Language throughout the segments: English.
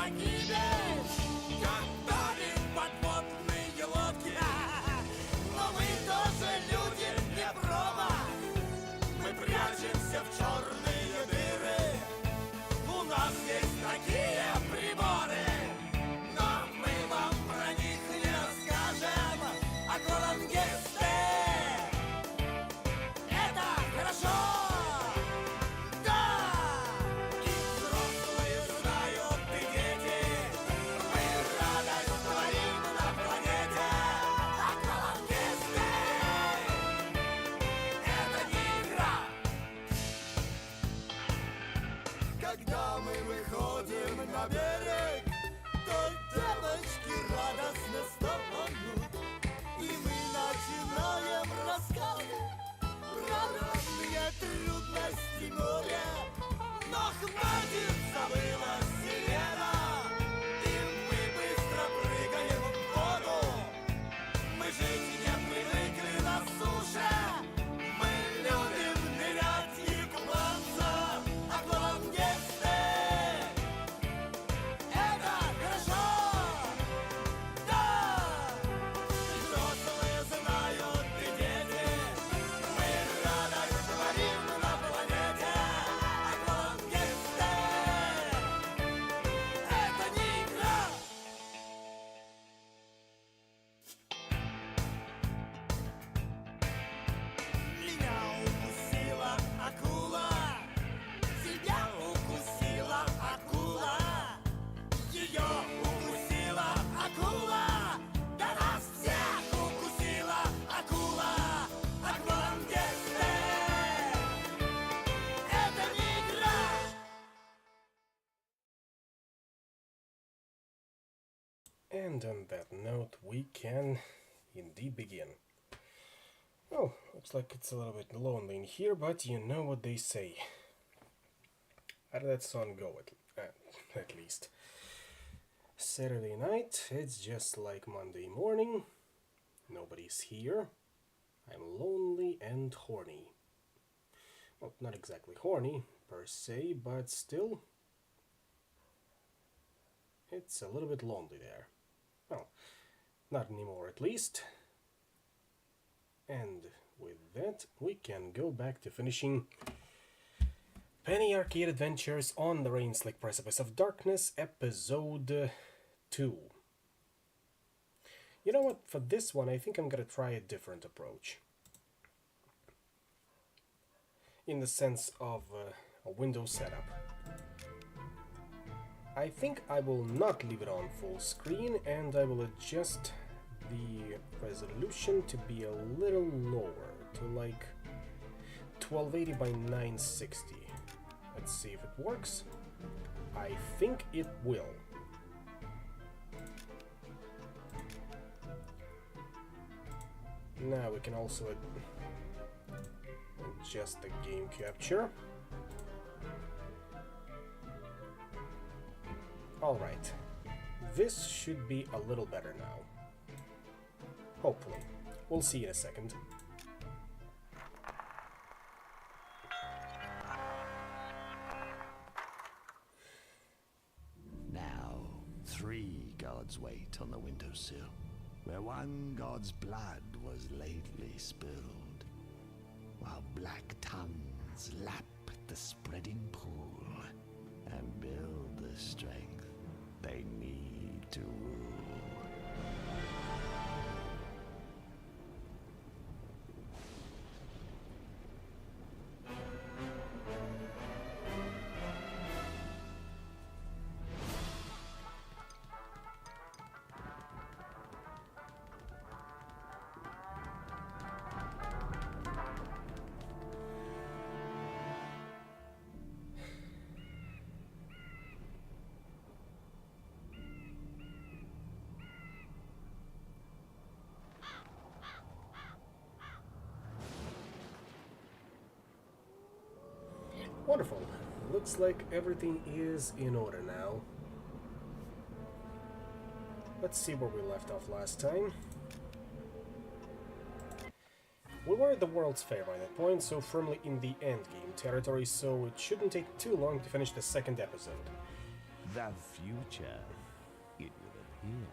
погибель, как тонет подводные лодки. Но мы тоже люди, не проба. Мы прячемся в черные дыры. У нас есть такие приборы, но мы вам про них не расскажем. Аквалангисты — это хорошо. Да! И взрослые знают, и дети. Мы радость творим на планете. Аквалангисты — это не игра. Когда мы выходим на берег, то девочки радостно стонут, и мы начинаем рассказывать про разные трудности моря. Но хватит, забыла сирена, и мы быстро прыгаем в воду. Мы жить не привыкли на суше, мы любим нырять и купаться. Аквалангисты — это хорошо. Да! И взрослые знают, и дети. Мы радость творим на планете. Аквалангисты — это не игра. Меня укусила акула, тебя укусила акула, ее укусила акула, да нас всех укусила акула. Аквалангисты — это не игра. And on that note, we can indeed begin. Oh, looks like it's a little bit lonely in here, but you know what they say. How did that song go, at least? Saturday night, it's just like Monday morning. Nobody's here. I'm lonely and horny. Well, not exactly horny, per se, but still, it's a little bit lonely there. Well, not anymore at least. And with that, we can go back to finishing Penny Arcade Adventures on the Rain-Slick Precipice of Darkness, Episode 2. You know what, for this one I think I'm gonna try a different approach. In the sense of a window setup. I think I will not leave it on full screen, and I will adjust the resolution to be a little lower, to like 1280 by 960. Let's see if it works. I think it will. Now we can also adjust the game capture. Alright, this should be a little better now. Hopefully. We'll see in a second. Now, 3 gods wait on the windowsill, where one god's blood was lately spilled, while black tongues lap the spreading pool and build the strength they need to rule. Wonderful. Looks like everything is in order now. Let's see where we left off last time. We were at the World's Fair by that point, so firmly in the endgame territory, so it shouldn't take too long to finish the second episode. The future, it would appear,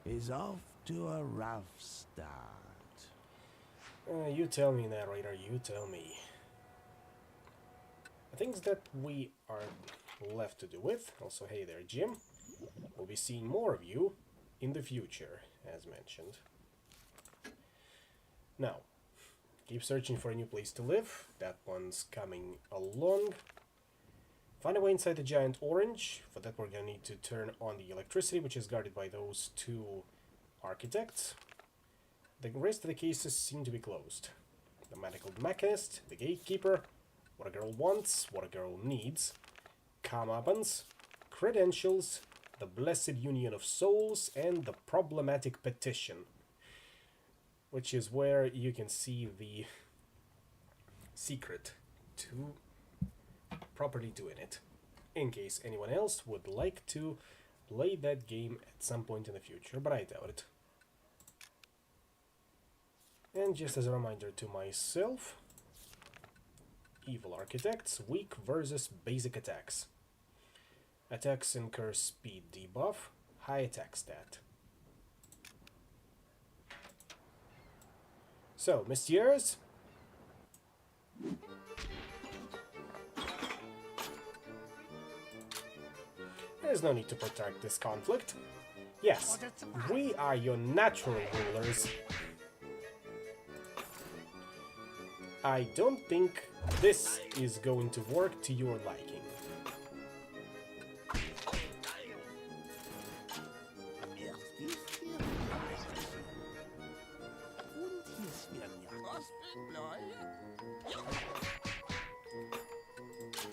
is off to a rough start. You tell me, narrator, you tell me. The things that we are left to do with. Also, hey there, Jim. We'll be seeing more of you in the future, as mentioned. Now, keep searching for a new place to live. That one's coming along. Find a way inside the giant orange. For that, we're gonna need to turn on the electricity, which is guarded by those two architects. The rest of the cases seem to be closed. The medical mechanist, the gatekeeper, what a girl wants, what a girl needs, comeuppance, credentials, the blessed union of souls, and the problematic petition, which is where you can see the secret to properly doing it, in case anyone else would like to play that game at some point in the future, but I doubt it. And just as a reminder to myself, evil architects, weak versus basic attacks. Attacks incur speed debuff, high attack stat. So, messieurs, there's no need to protract this conflict. Yes, we are your natural rulers. I don't think this is going to work to your liking.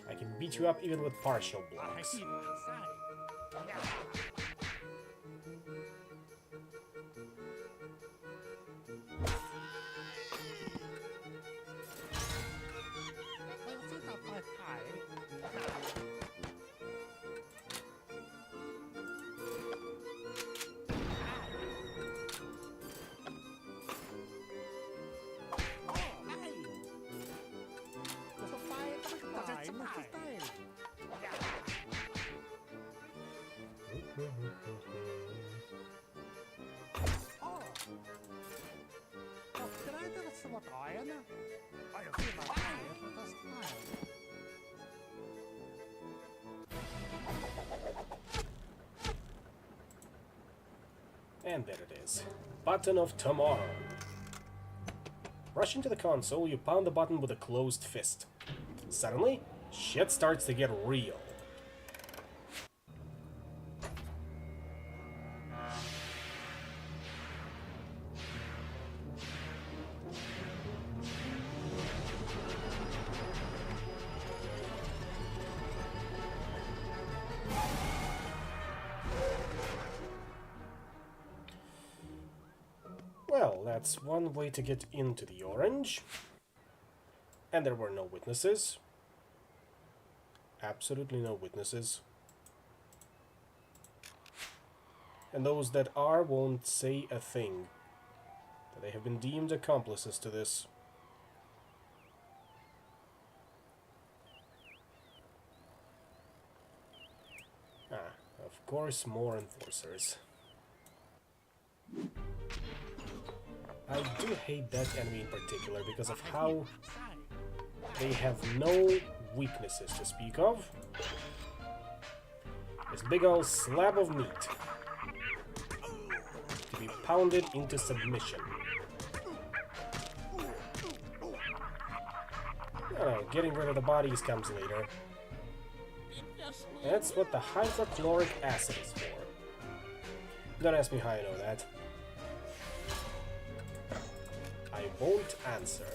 I can beat you up even with partial blocks. And there it is. Button of Tomorrow. Rush into the console, you pound the button with a closed fist. Suddenly, shit starts to get real. Well, that's one way to get into the orange. And there were no witnesses. Absolutely no witnesses. And those that are won't say a thing. They have been deemed accomplices to this. Ah, of course, more enforcers. I do hate that enemy in particular because of how they have no weaknesses to speak of. This big old slab of meat to be pounded into submission. Oh, getting rid of the bodies comes later. That's what the hydrochloric acid is for. Don't ask me how I know that. I won't answer.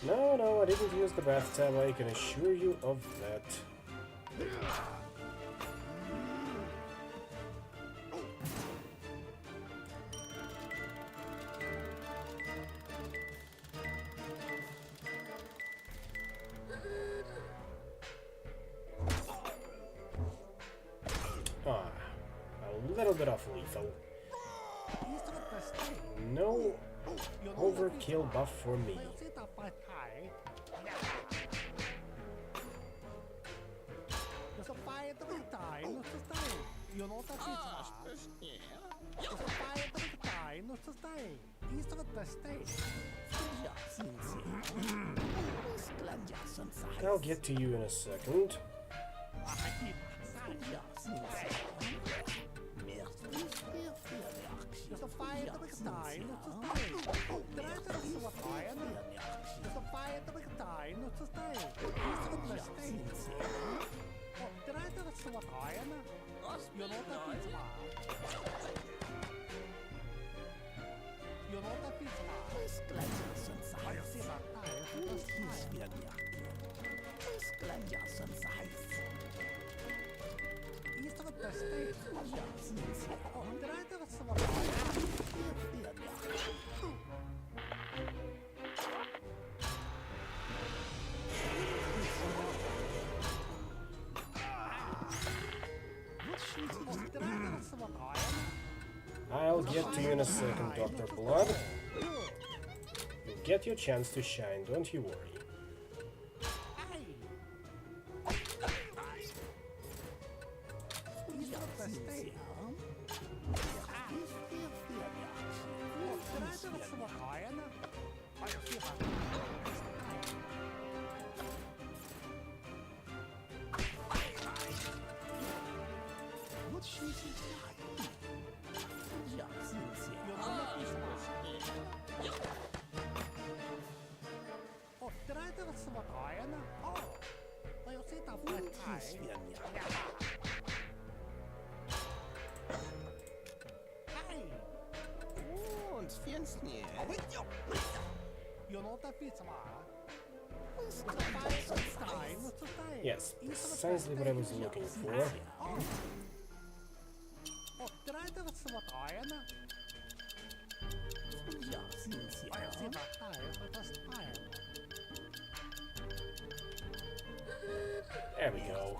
No, no, I didn't use the bathtub, I can assure you of that. Ah, a little bit of lethal. No overkill buff for me. I'll get to you in a second. I'll get to you in a second, Dr. Blood. You'll get your chance to shine, don't you worry. Yes, precisely what I was looking for. There we go.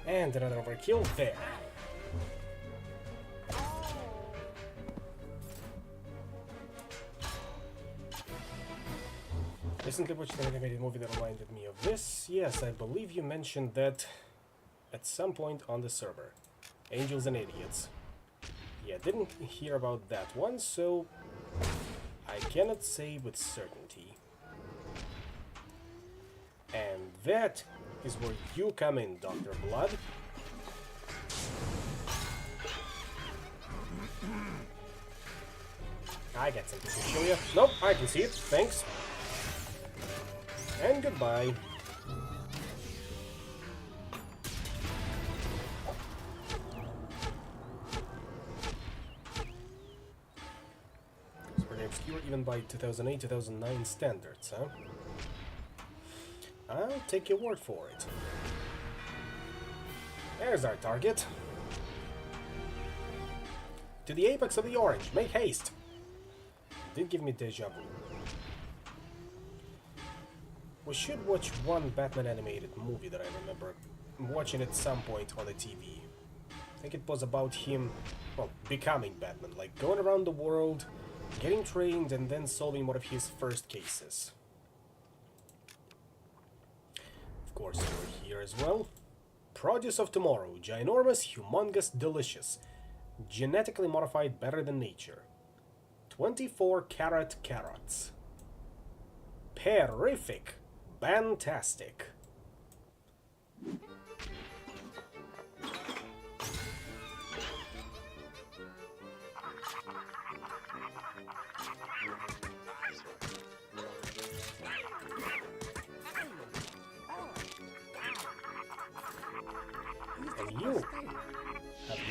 And another overkill there. Recently watched an animated movie that reminded me of this. Yes, I believe you mentioned that at some point on the server. Angels and Idiots. Yeah, didn't hear about that one, so I cannot say with certainty. And that is where you come in, Dr. Blood. I got something to show you. Nope, I can see it. Thanks. And goodbye. It's pretty obscure even by 2008-2009 standards, huh? I'll take your word for it. There's our target. To the apex of the orange, make haste! Did give me deja vu. We should watch one Batman animated movie that I remember watching at some point on the TV. I think it was about him, well, becoming Batman, like going around the world, getting trained, and then solving one of his first cases. Of course, you're here as well. Produce of tomorrow, ginormous, humongous, delicious. Genetically modified better than nature. 24-carat carrots. Terrific. Fantastic.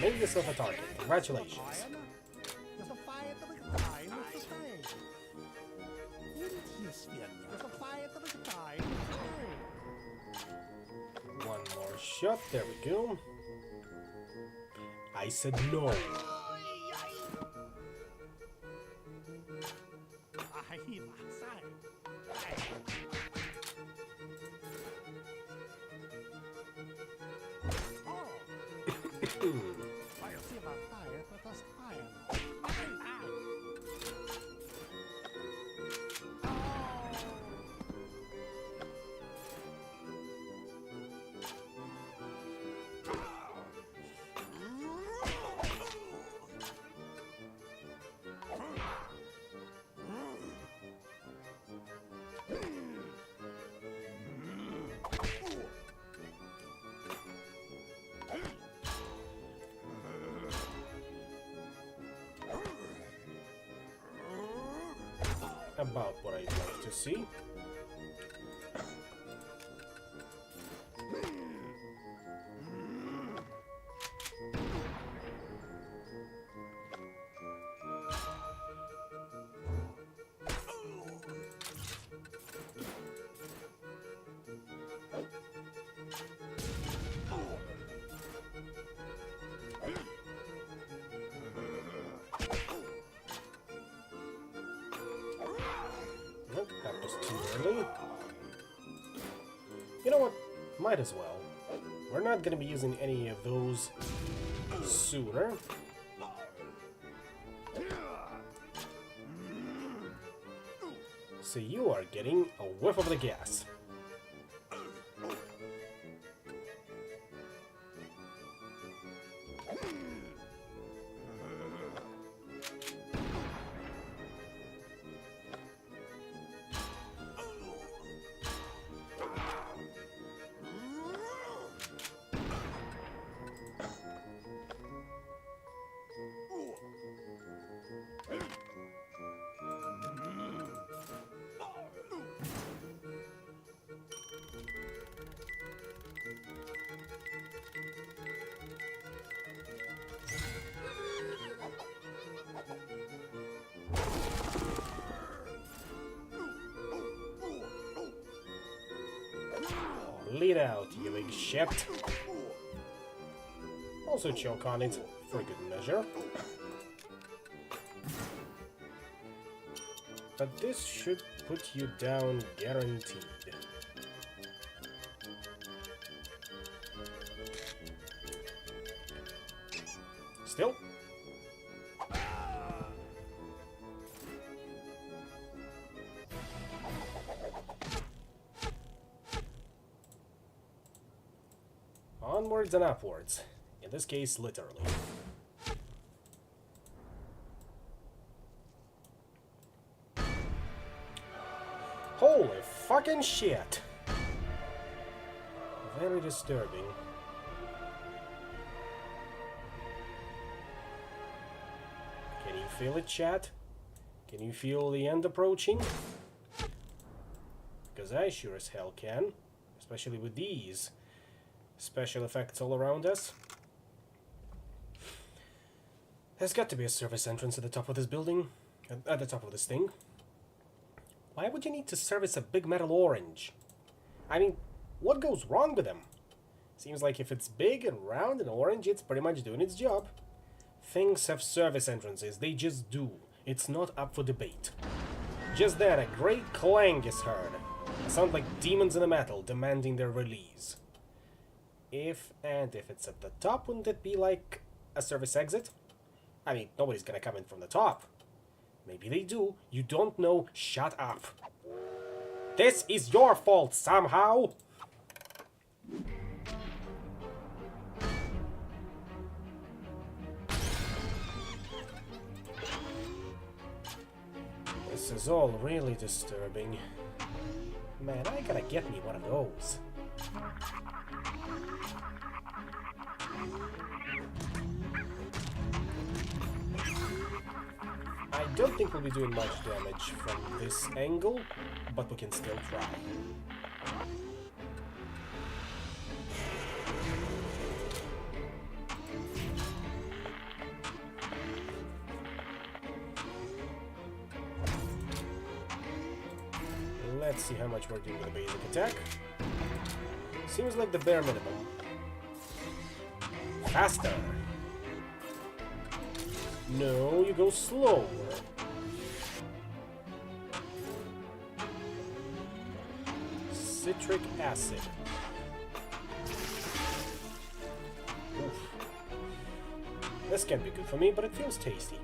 made yourself a target. Congratulations. One more shot. There we go. I said no. About what I'd like to see. Nope, that was too early. You know what? Might as well. We're not gonna be using any of those sooner. So you are getting a whiff of the gas. Lead out, you big shit. Also choke on it, for good measure. But this should put you down guaranteed. Still? Onwards and upwards. In this case, literally. Holy fucking shit! Very disturbing. Can you feel it, chat? Can you feel the end approaching? Because I sure as hell can. Especially with these special effects all around us. There's got to be a service entrance at the top of this building. At the top of this thing. Why would you need to service a big metal orange? I mean, what goes wrong with them? Seems like if it's big and round and orange, it's pretty much doing its job. Things have service entrances, they just do. It's not up for debate. Just then, a great clang is heard. It sounds like demons in the metal demanding their release. If it's at the top, wouldn't it be like a service exit? I mean, nobody's gonna come in from the top. Maybe they do. You don't know. Shut up. This is your fault somehow. This is all really disturbing. Man, I gotta get me one of those. I don't think we'll be doing much damage from this angle, but we can still try. Let's see how much we're doing with the basic attack. Seems like the bare minimum. Faster! No, you go slower. Citric acid. Oof. This can't be good for me, but it feels tasty.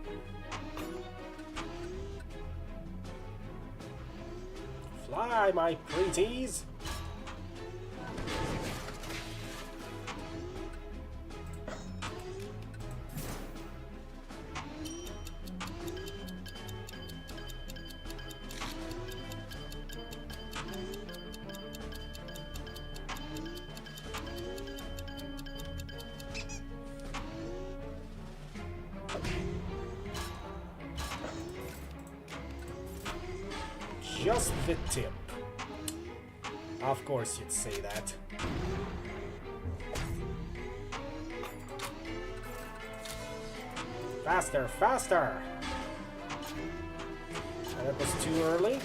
Fly, my pretties! Just the tip. Of course you'd say that. Faster, faster! That was too early.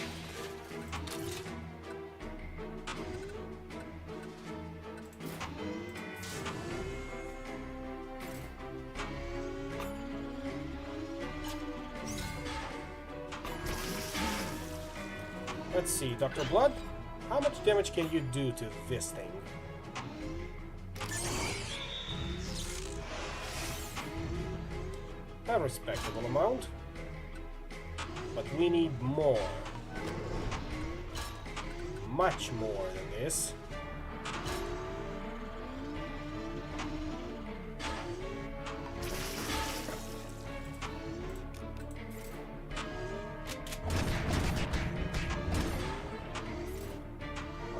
Let's see, Dr. Blood, how much damage can you do to this thing? A respectable amount. But we need more. Much more than this.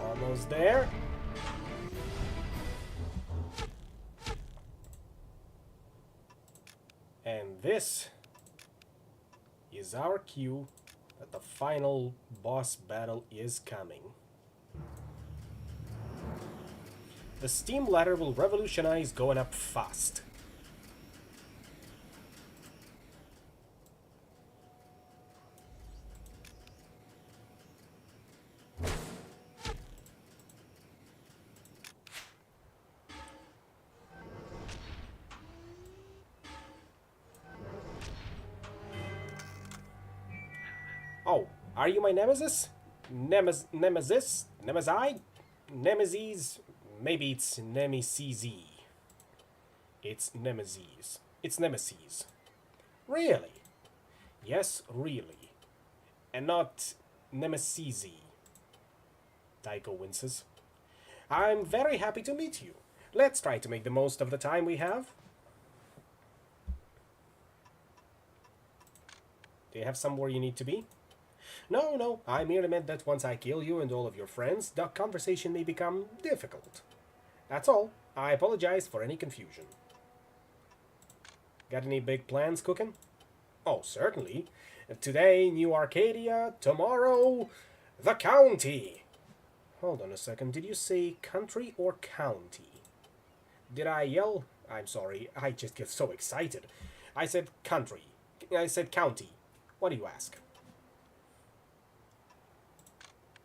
Almost there. And this is our cue that the final boss battle is coming. The steam ladder will revolutionize going up fast. Oh, are you my nemesis? Nemesis? Nemesis? Maybe it's Nemesis. It's Nemesis. It's Nemesis. Really? Yes, really. And not Nemesis. Tycho winces. I'm very happy to meet you. Let's try to make the most of the time we have. Do you have somewhere you need to be? No, I merely meant that once I kill you and all of your friends, the conversation may become difficult. That's all. I apologize for any confusion. Got any big plans cooking? Oh, certainly. Today, New Arcadia. Tomorrow, the county. Hold on a second. Did you say country or county? Did I yell? I'm sorry. I just get so excited. I said country. I said county. What do you ask?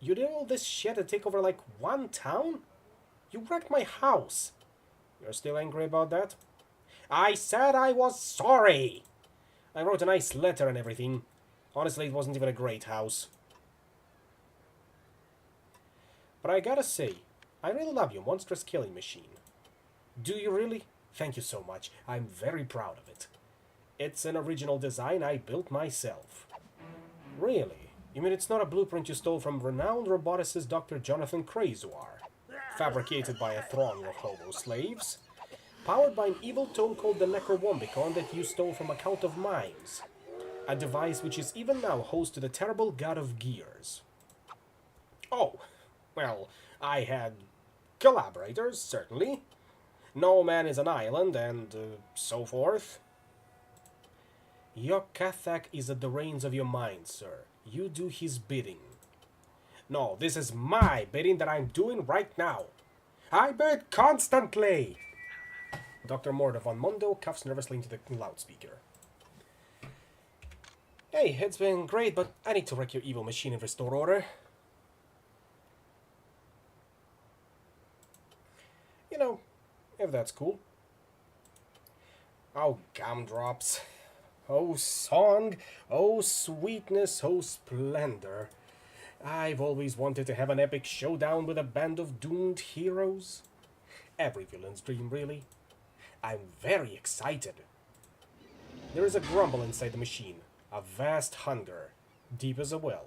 You did all this shit to take over like one town? You wrecked my house. You're still angry about that? I said I was sorry. I wrote a nice letter and everything. Honestly, it wasn't even a great house. But I gotta say, I really love your monstrous killing machine. Do you really? Thank you so much. I'm very proud of it. It's an original design I built myself. Really? You mean it's not a blueprint you stole from renowned roboticist Dr. Jonathan Crazoir, fabricated by a throng of hobo slaves, powered by an evil tome called the Necrowombicon that you stole from a cult of mimes, a device which is even now host to the terrible god of gears. Oh, well, I had collaborators, certainly. No man is an island, and so forth. Your Kathak is at the reins of your mind, sir. You do his bidding. No, this is my bidding that I'm doing right now. I bid constantly! Dr. Morda von Mondo cuffs nervously into the loudspeaker. Hey, it's been great, but I need to wreck your evil machine and restore order. know, if that's cool. Oh, gumdrops. Oh, song. Oh, sweetness. Oh, splendor. I've always wanted to have an epic showdown with a band of doomed heroes. Every villain's dream, really. I'm very excited. There is a grumble inside the machine. A vast hunger. Deep as a well.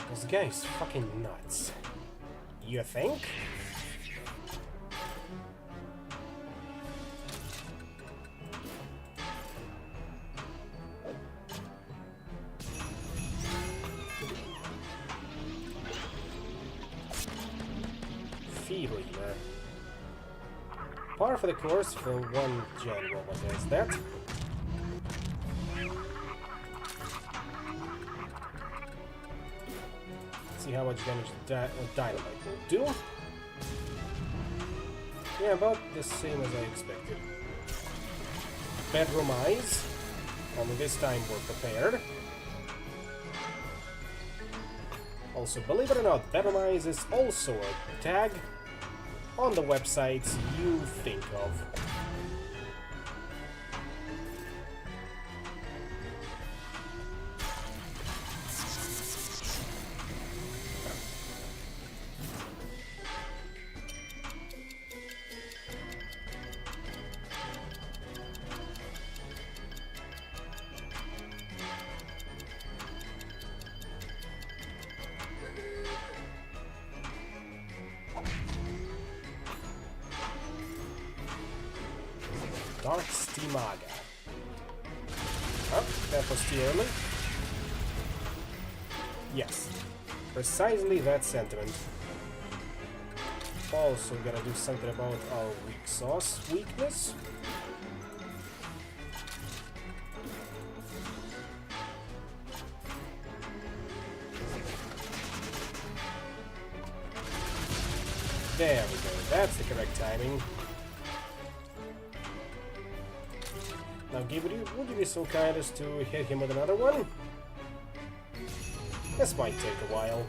This guy's fucking nuts. You think? Feedler. Par for the course for one gen robot as that. See how much damage dynamite will do. Yeah, about the same as I expected. Bedroom eyes. Only this time we're prepared. Also, believe it or not, bedroom eyes is also a tag on the websites you think of. Dark Steamaga. Oh, that was too early. Yes, precisely that sentiment. Also gotta do something about our weak sauce weakness. There we go, that's the correct timing. Now, would you be so kind as to hit him with another one? This might take a while.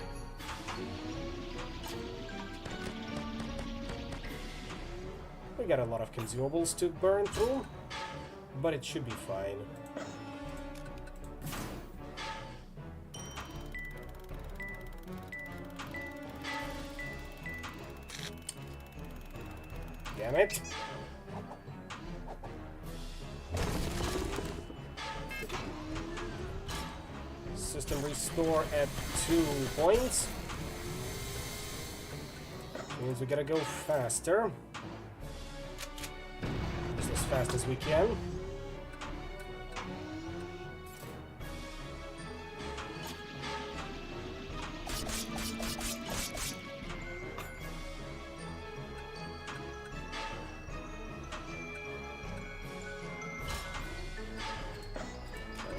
We got a lot of consumables to burn through, but it should be fine. Damn it. System restore at 2 points. Means we gotta go faster. Just as fast as we can.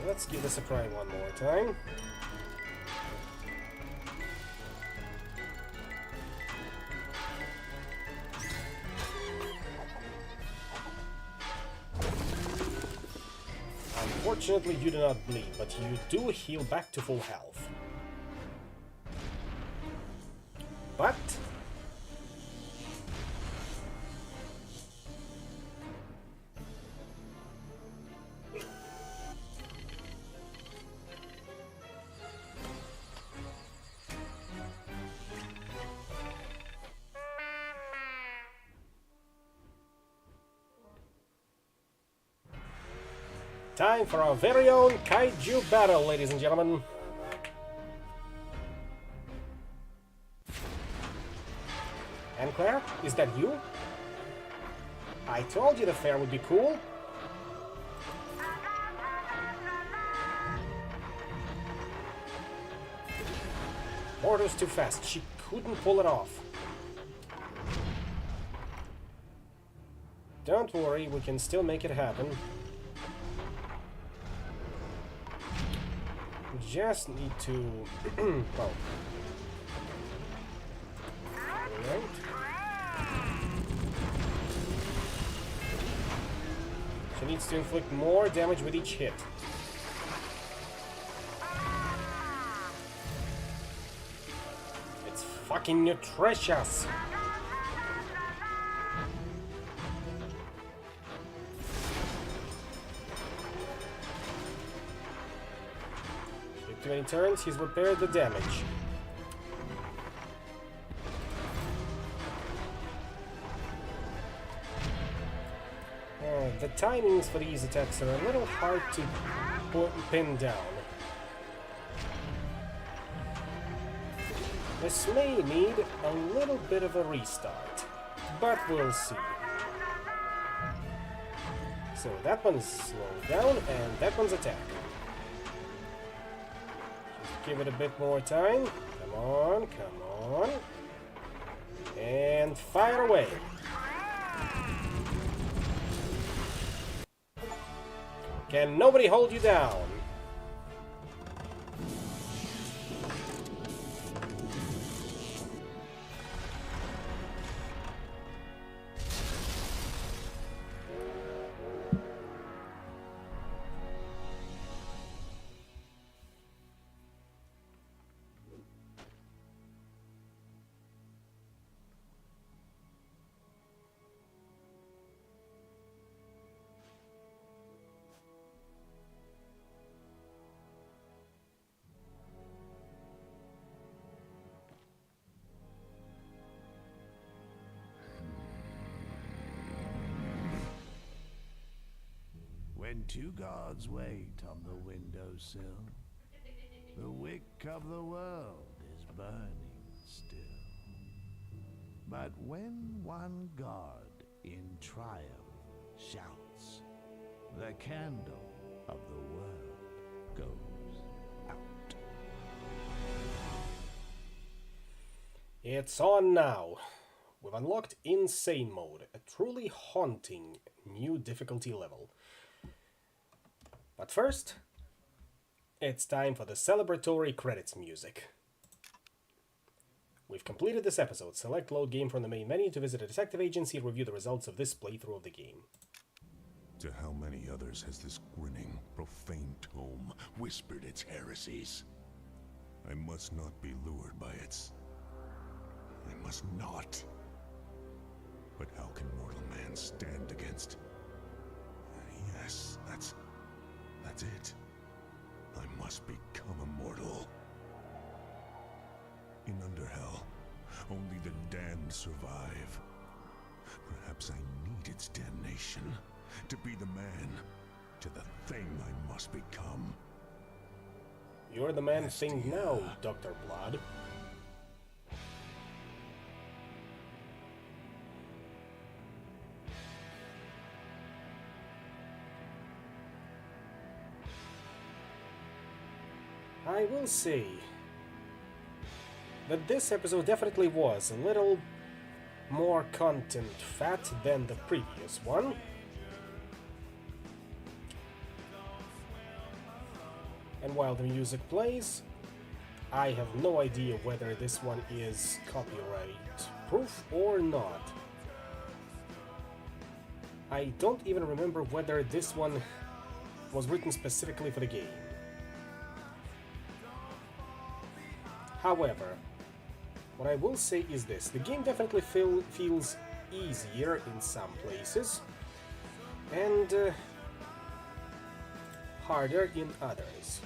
Let's give this a try one more time. Unfortunately, you do not bleed, but you do heal back to full health. But time for our very own kaiju battle, ladies and gentlemen. And Claire, is that you? I told you the fair would be cool. Mortar's too fast. She couldn't pull it off. Don't worry, we can still make it happen. Just need to well. Alright. She needs to inflict more damage with each hit. fucking nutritious. Too many turns, he's repaired the damage. The timings for these attacks are a little hard to pin down. This may need a little bit of a restart, but we'll see. So that one's slowed down, and that one's attack. Just give it a bit more time. Come on, come on. And fire away. Can nobody hold you down? When two gods wait on the windowsill, the wick of the world is burning still. But when one god in triumph shouts, the candle of the world goes out. It's on now. We've unlocked Insane Mode, a truly haunting new difficulty level. But first, it's time for the celebratory credits music. We've completed this episode. Select Load Game from the main menu to visit a detective agency and review the results of this playthrough of the game. To how many others has this grinning, profane tome whispered its heresies? I must not be lured by its... I must not. But how can mortal man stand against... Yes, that's it. I must become immortal. In Underhell, only the damned survive. Perhaps I need its damnation to be the man to the thing I must become. You're the man thing now, Dr. Blood. I will say that this episode definitely was a little more content fat than the previous one. And while the music plays, I have no idea whether this one is copyright proof or not. I don't even remember whether this one was written specifically for the game. However, what I will say is this: the game definitely feels easier in some places and harder in others.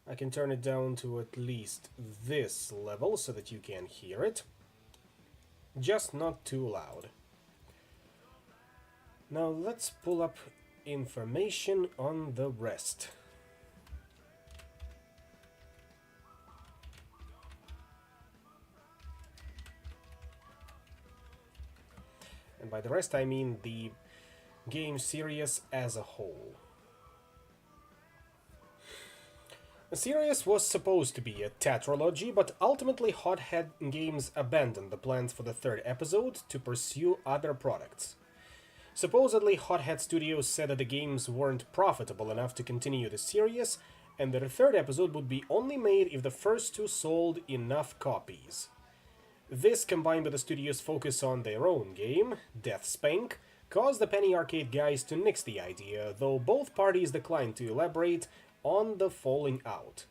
I can turn it down to at least this level so that you can hear it, just not too loud. Now let's pull up information on the rest. And by the rest, I mean the game series as a whole. The series was supposed to be a tetralogy, but ultimately Hothead Games abandoned the plans for the third episode to pursue other products. Supposedly, Hothead Studios said that the games weren't profitable enough to continue the series, and that the third episode would be only made if the first two sold enough copies. This, combined with the studio's focus on their own game, Death Spank, caused the Penny Arcade guys to nix the idea, though both parties declined to elaborate on the falling out.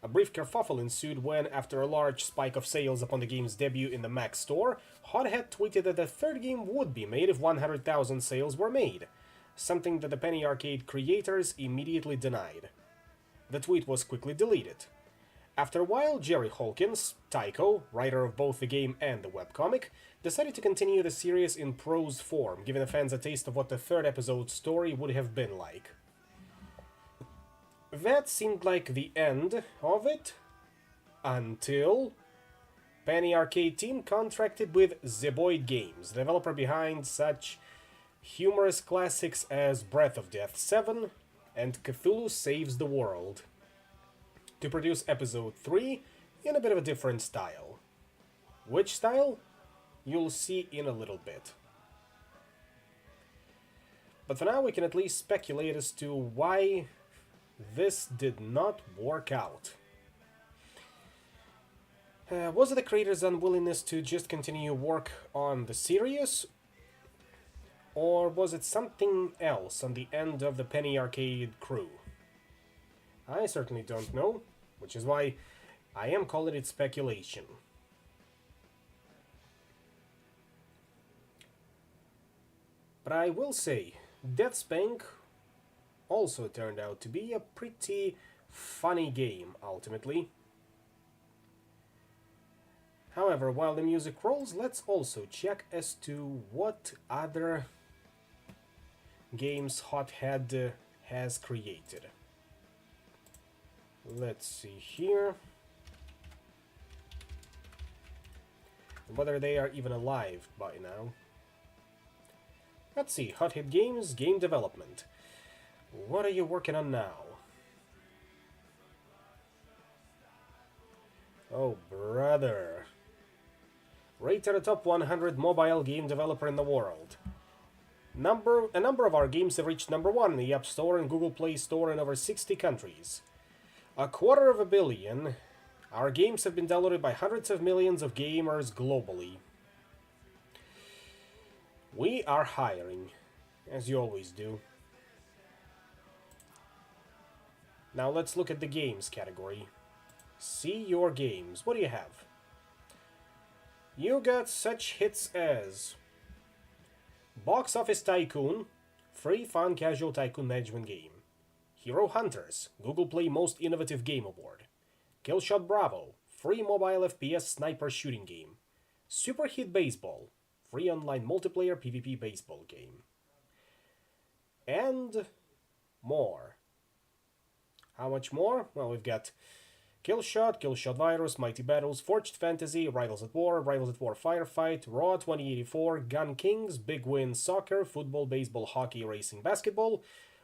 A brief kerfuffle ensued when, after a large spike of sales upon the game's debut in the Mac store, Hothead tweeted that the third game would be made if 100,000 sales were made, something that the Penny Arcade creators immediately denied. The tweet was quickly deleted. After a while, Jerry Hawkins, Tycho, writer of both the game and the webcomic, decided to continue the series in prose form, giving the fans a taste of what the third episode's story would have been like. That seemed like the end of it, until Penny Arcade team contracted with Zeboid Games, the developer behind such humorous classics as Breath of Death 7 and Cthulhu Saves the World, to produce episode 3 in a bit of a different style. Which style? You'll see in a little bit. But for now, we can at least speculate as to why this did not work out. Was it the creators' unwillingness to just continue work on the series? Or was it something else on the end of the Penny Arcade crew? I certainly don't know, which is why I am calling it speculation. But I will say, Deathspank also turned out to be a pretty funny game, ultimately. However, while the music rolls, let's also check as to what other games Hothead has created. Let's see here. Whether they are even alive by now. Let's see, Hothead Games, game development. What are you working on now? Oh, brother. Rated a top 100 mobile game developer in the world. A number of our games have reached number 1 in the App Store and Google Play Store in over 60 countries. 250 million. Our games have been downloaded by hundreds of millions of gamers globally. We are hiring, as you always do. Now let's look at the games category. See your games. What do you have? You got such hits as Box Office Tycoon, free fun casual tycoon management game. Hero Hunters, Google Play Most Innovative Game Award. Killshot Bravo, free mobile FPS sniper shooting game. Super Hit Baseball, free online multiplayer PvP baseball game. And more. How much more? Well, we've got Killshot, Killshot Virus, Mighty Battles, Forged Fantasy, Rivals at War Firefight, Raw 2084, Gun Kings, Big Win Soccer, Football, Baseball, Hockey, Racing, Basketball,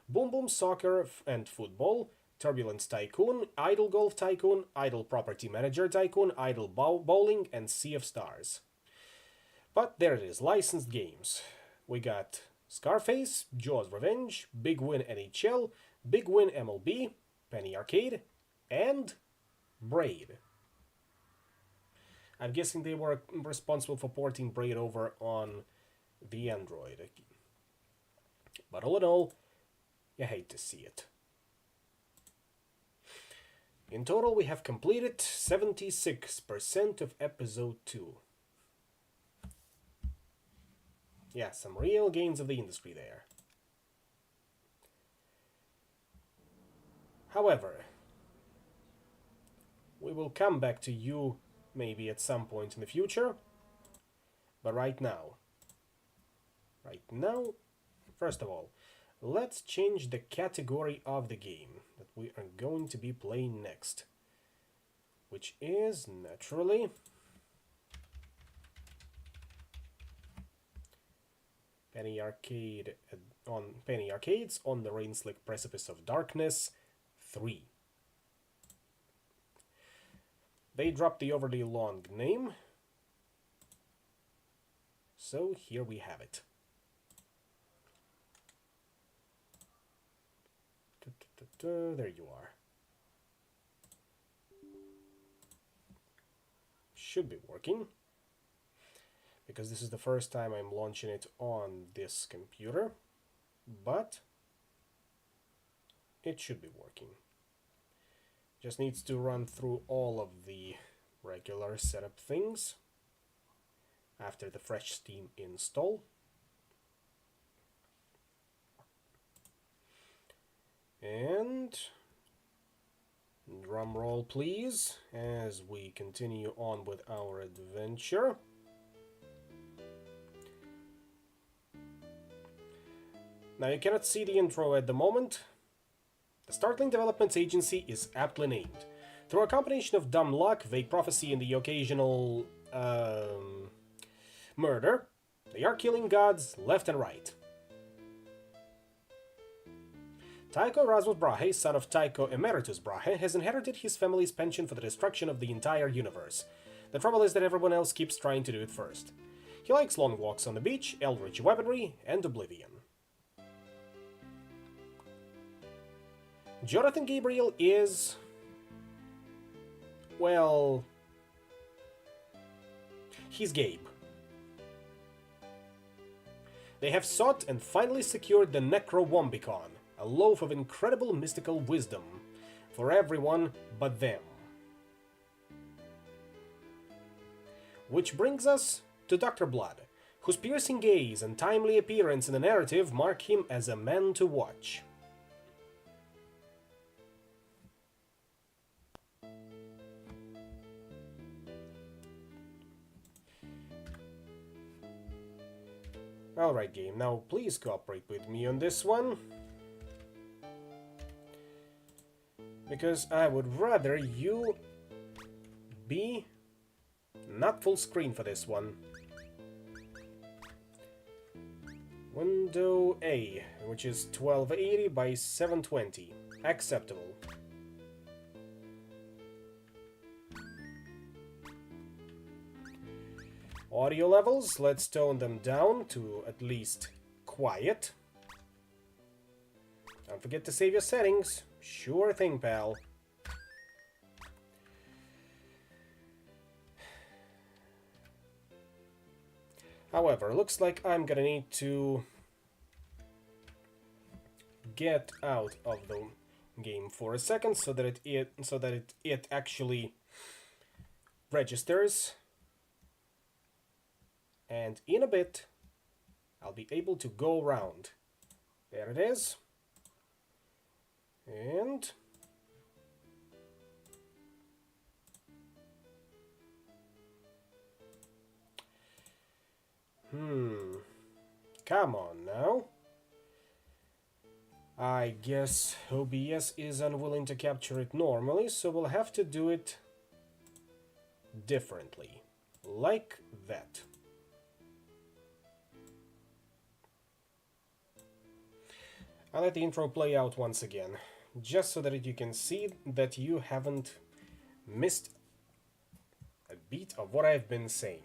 Boom Boom Soccer and Football, Turbulence Tycoon, Idle Golf Tycoon, Idle Property Manager Tycoon, Idle Bowling, and Sea of Stars. But there it is, licensed games. We got Scarface, Jaws Revenge, Big Win NHL, Big Win MLB, Penny Arcade, and Braid. I'm guessing they were responsible for porting Braid over on the Android. But all in all, you hate to see it. In total, we have completed 76% of episode 2. Yeah, some real gains of the industry there. However, we will come back to you maybe at some point in the future. But right now, first of all, let's change the category of the game that we are going to be playing next, which is naturally Penny Arcades on the Rain-Slick Precipice of Darkness 3. They dropped the overly long name, so here we have it. There you are. Should be working, because this is the first time I'm launching it on this computer, but it should be working. Just needs to run through all of the regular setup things after the fresh Steam install. And drum roll please, as we continue on with our adventure. Now you cannot see the intro at the moment. The Startling Development Agency is aptly named. Through a combination of dumb luck, vague prophecy, and the occasional murder, they are killing gods left and right. Tycho Erasmus Brahe, son of Tycho Emeritus Brahe, has inherited his family's penchant for the destruction of the entire universe. The trouble is that everyone else keeps trying to do it first. He likes long walks on the beach, eldritch weaponry, and oblivion. Jonathan Gabriel is... well... he's Gabe. They have sought and finally secured the Necrowombicon, a loaf of incredible mystical wisdom for everyone but them. Which brings us to Dr. Blood, whose piercing gaze and timely appearance in the narrative mark him as a man to watch. Alright game, now please cooperate with me on this one. Because I would rather you be not full screen for this one. Window A, which is 1280 by 720. Acceptable. Audio levels, let's tone them down to at least quiet. Don't forget to save your settings. Sure thing, pal. However, looks like I'm gonna need to get out of the game for a second so that it actually registers. And in a bit, I'll be able to go around. There it is. And... come on now. I guess OBS is unwilling to capture it normally, so we'll have to do it differently. Like that. I'll let the intro play out once again, just so that you can see that you haven't missed a beat of what I've been saying.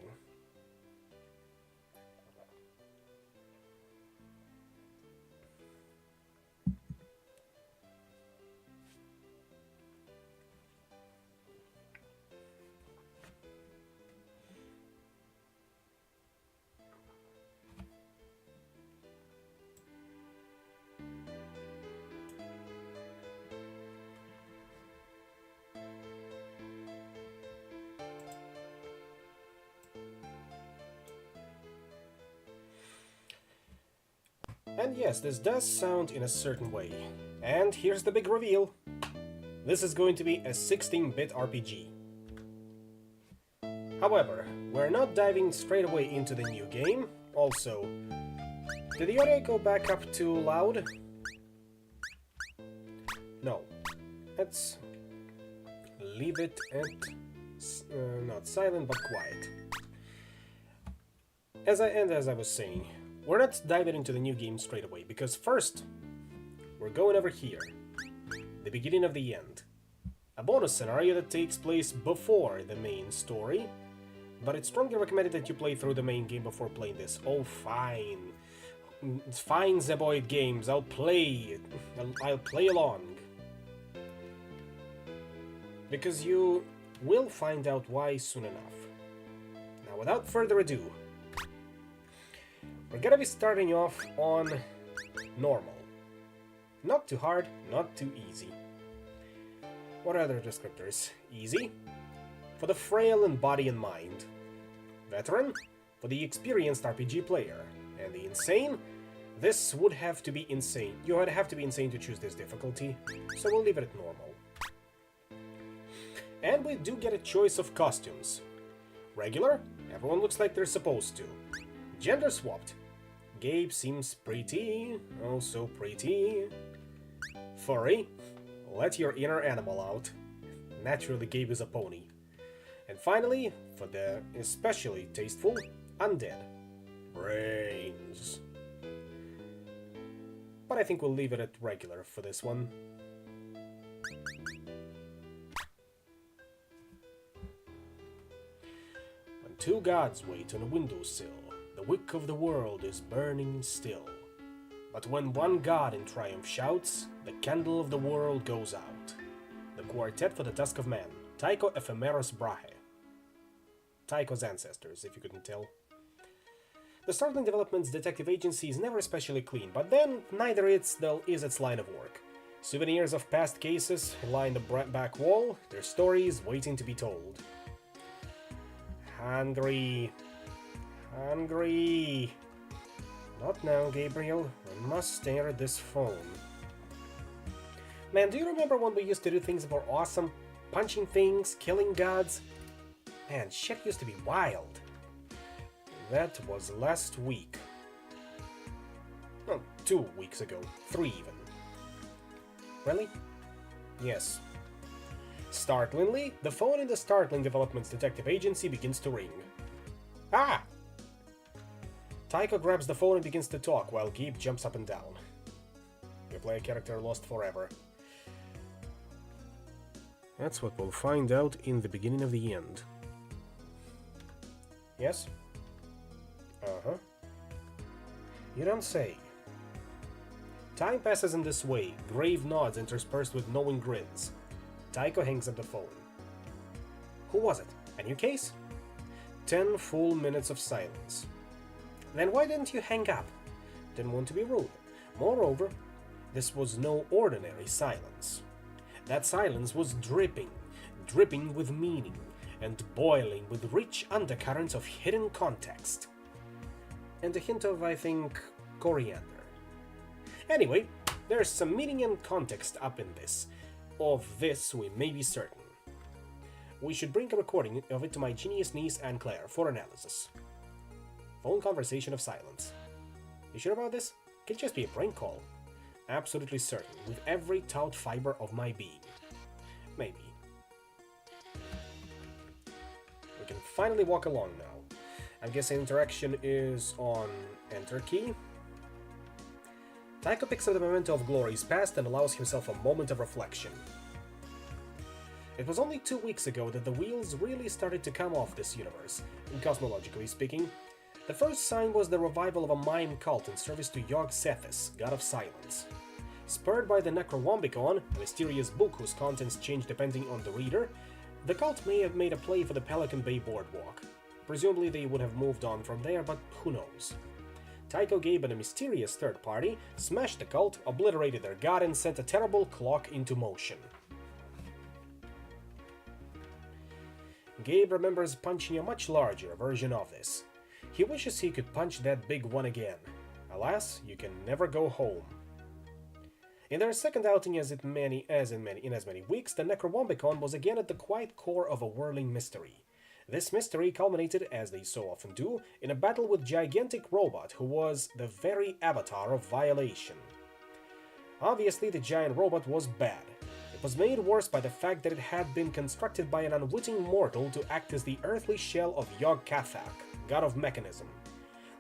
And yes, this does sound in a certain way. And here's the big reveal. This is going to be a 16-bit RPG. However, we're not diving straight away into the new game. Also, did the audio go back up too loud? No. Let's leave it at not silent but quiet. As I was saying, we're not diving into the new game straight away, because first, we're going over here. The beginning of the end. A bonus scenario that takes place before the main story, but it's strongly recommended that you play through the main game before playing this. Oh, fine. It's fine, Zeboid Games, I'll play. I'll play along. Because you will find out why soon enough. Now, without further ado, we're gonna be starting off on normal. Not too hard, not too easy. What are other descriptors? Easy, for the frail in body and mind. Veteran, for the experienced RPG player. And the insane, this would have to be insane. You would have to be insane to choose this difficulty, so we'll leave it at normal. And we do get a choice of costumes. Regular, everyone looks like they're supposed to. Gender swapped. Gabe seems pretty, oh so pretty. Furry, let your inner animal out. Naturally, Gabe is a pony. And finally, for the especially tasteful, undead. Brains. But I think we'll leave it at regular for this one. When two gods wait on a windowsill, the wick of the world is burning still. But when one god in triumph shouts, the candle of the world goes out. The Quartet for the Dusk of Man, Tycho Ephemeris Brahe. Tycho's ancestors, if you couldn't tell. The Startling Development's detective agency is never especially clean, but then neither is its line of work. Souvenirs of past cases line the back wall, their stories waiting to be told. Hungry. Hungry. Not now, Gabriel. I must stare at this phone. Man, do you remember when we used to do things that were awesome? Punching things, killing gods? Man, shit used to be wild. That was last week. No, 2 weeks ago. 3 even. Really? Yes. Startlingly, the phone in the Startling Development's detective agency begins to ring. Ah! Tycho grabs the phone and begins to talk while Gabe jumps up and down. You play a character lost forever. That's what we'll find out in the beginning of the end. Yes? Uh-huh. You don't say. Time passes in this way, grave nods interspersed with knowing grins. Tycho hangs up the phone. Who was it? A new case? 10 full minutes of silence. Then why didn't you hang up? Didn't want to be rude. Moreover, this was no ordinary silence. That silence was dripping with meaning, and boiling with rich undercurrents of hidden context. And a hint of, I think, coriander. Anyway, there's some meaning and context up in this. Of this we may be certain. We should bring a recording of it to my genius niece Anne Claire for analysis. Phone conversation of silence. You sure about this? Could it just be a prank call? Absolutely certain, with every taut fiber of my being. Maybe. We can finally walk along now. I'm guessing interaction is on Enter key. Tycho picks up the memento of Glory's past and allows himself a moment of reflection. It was only 2 weeks ago that the wheels really started to come off this universe, cosmologically speaking. The first sign was the revival of a mime cult in service to Yog Sethis, god of silence. Spurred by the Necrowombicon, a mysterious book whose contents change depending on the reader, the cult may have made a play for the Pelican Bay boardwalk. Presumably they would have moved on from there, but who knows. Tycho, Gabe, and a mysterious third party smashed the cult, obliterated their god, and sent a terrible clock into motion. Gabe remembers punching a much larger version of this. He wishes he could punch that big one again. Alas, you can never go home. In their second outing in as many weeks, the Necrowombicon was again at the quiet core of a whirling mystery. This mystery culminated, as they so often do, in a battle with gigantic robot who was the very avatar of violation. Obviously, the giant robot was bad. It was made worse by the fact that it had been constructed by an unwitting mortal to act as the earthly shell of Yog Kathak, god of mechanism.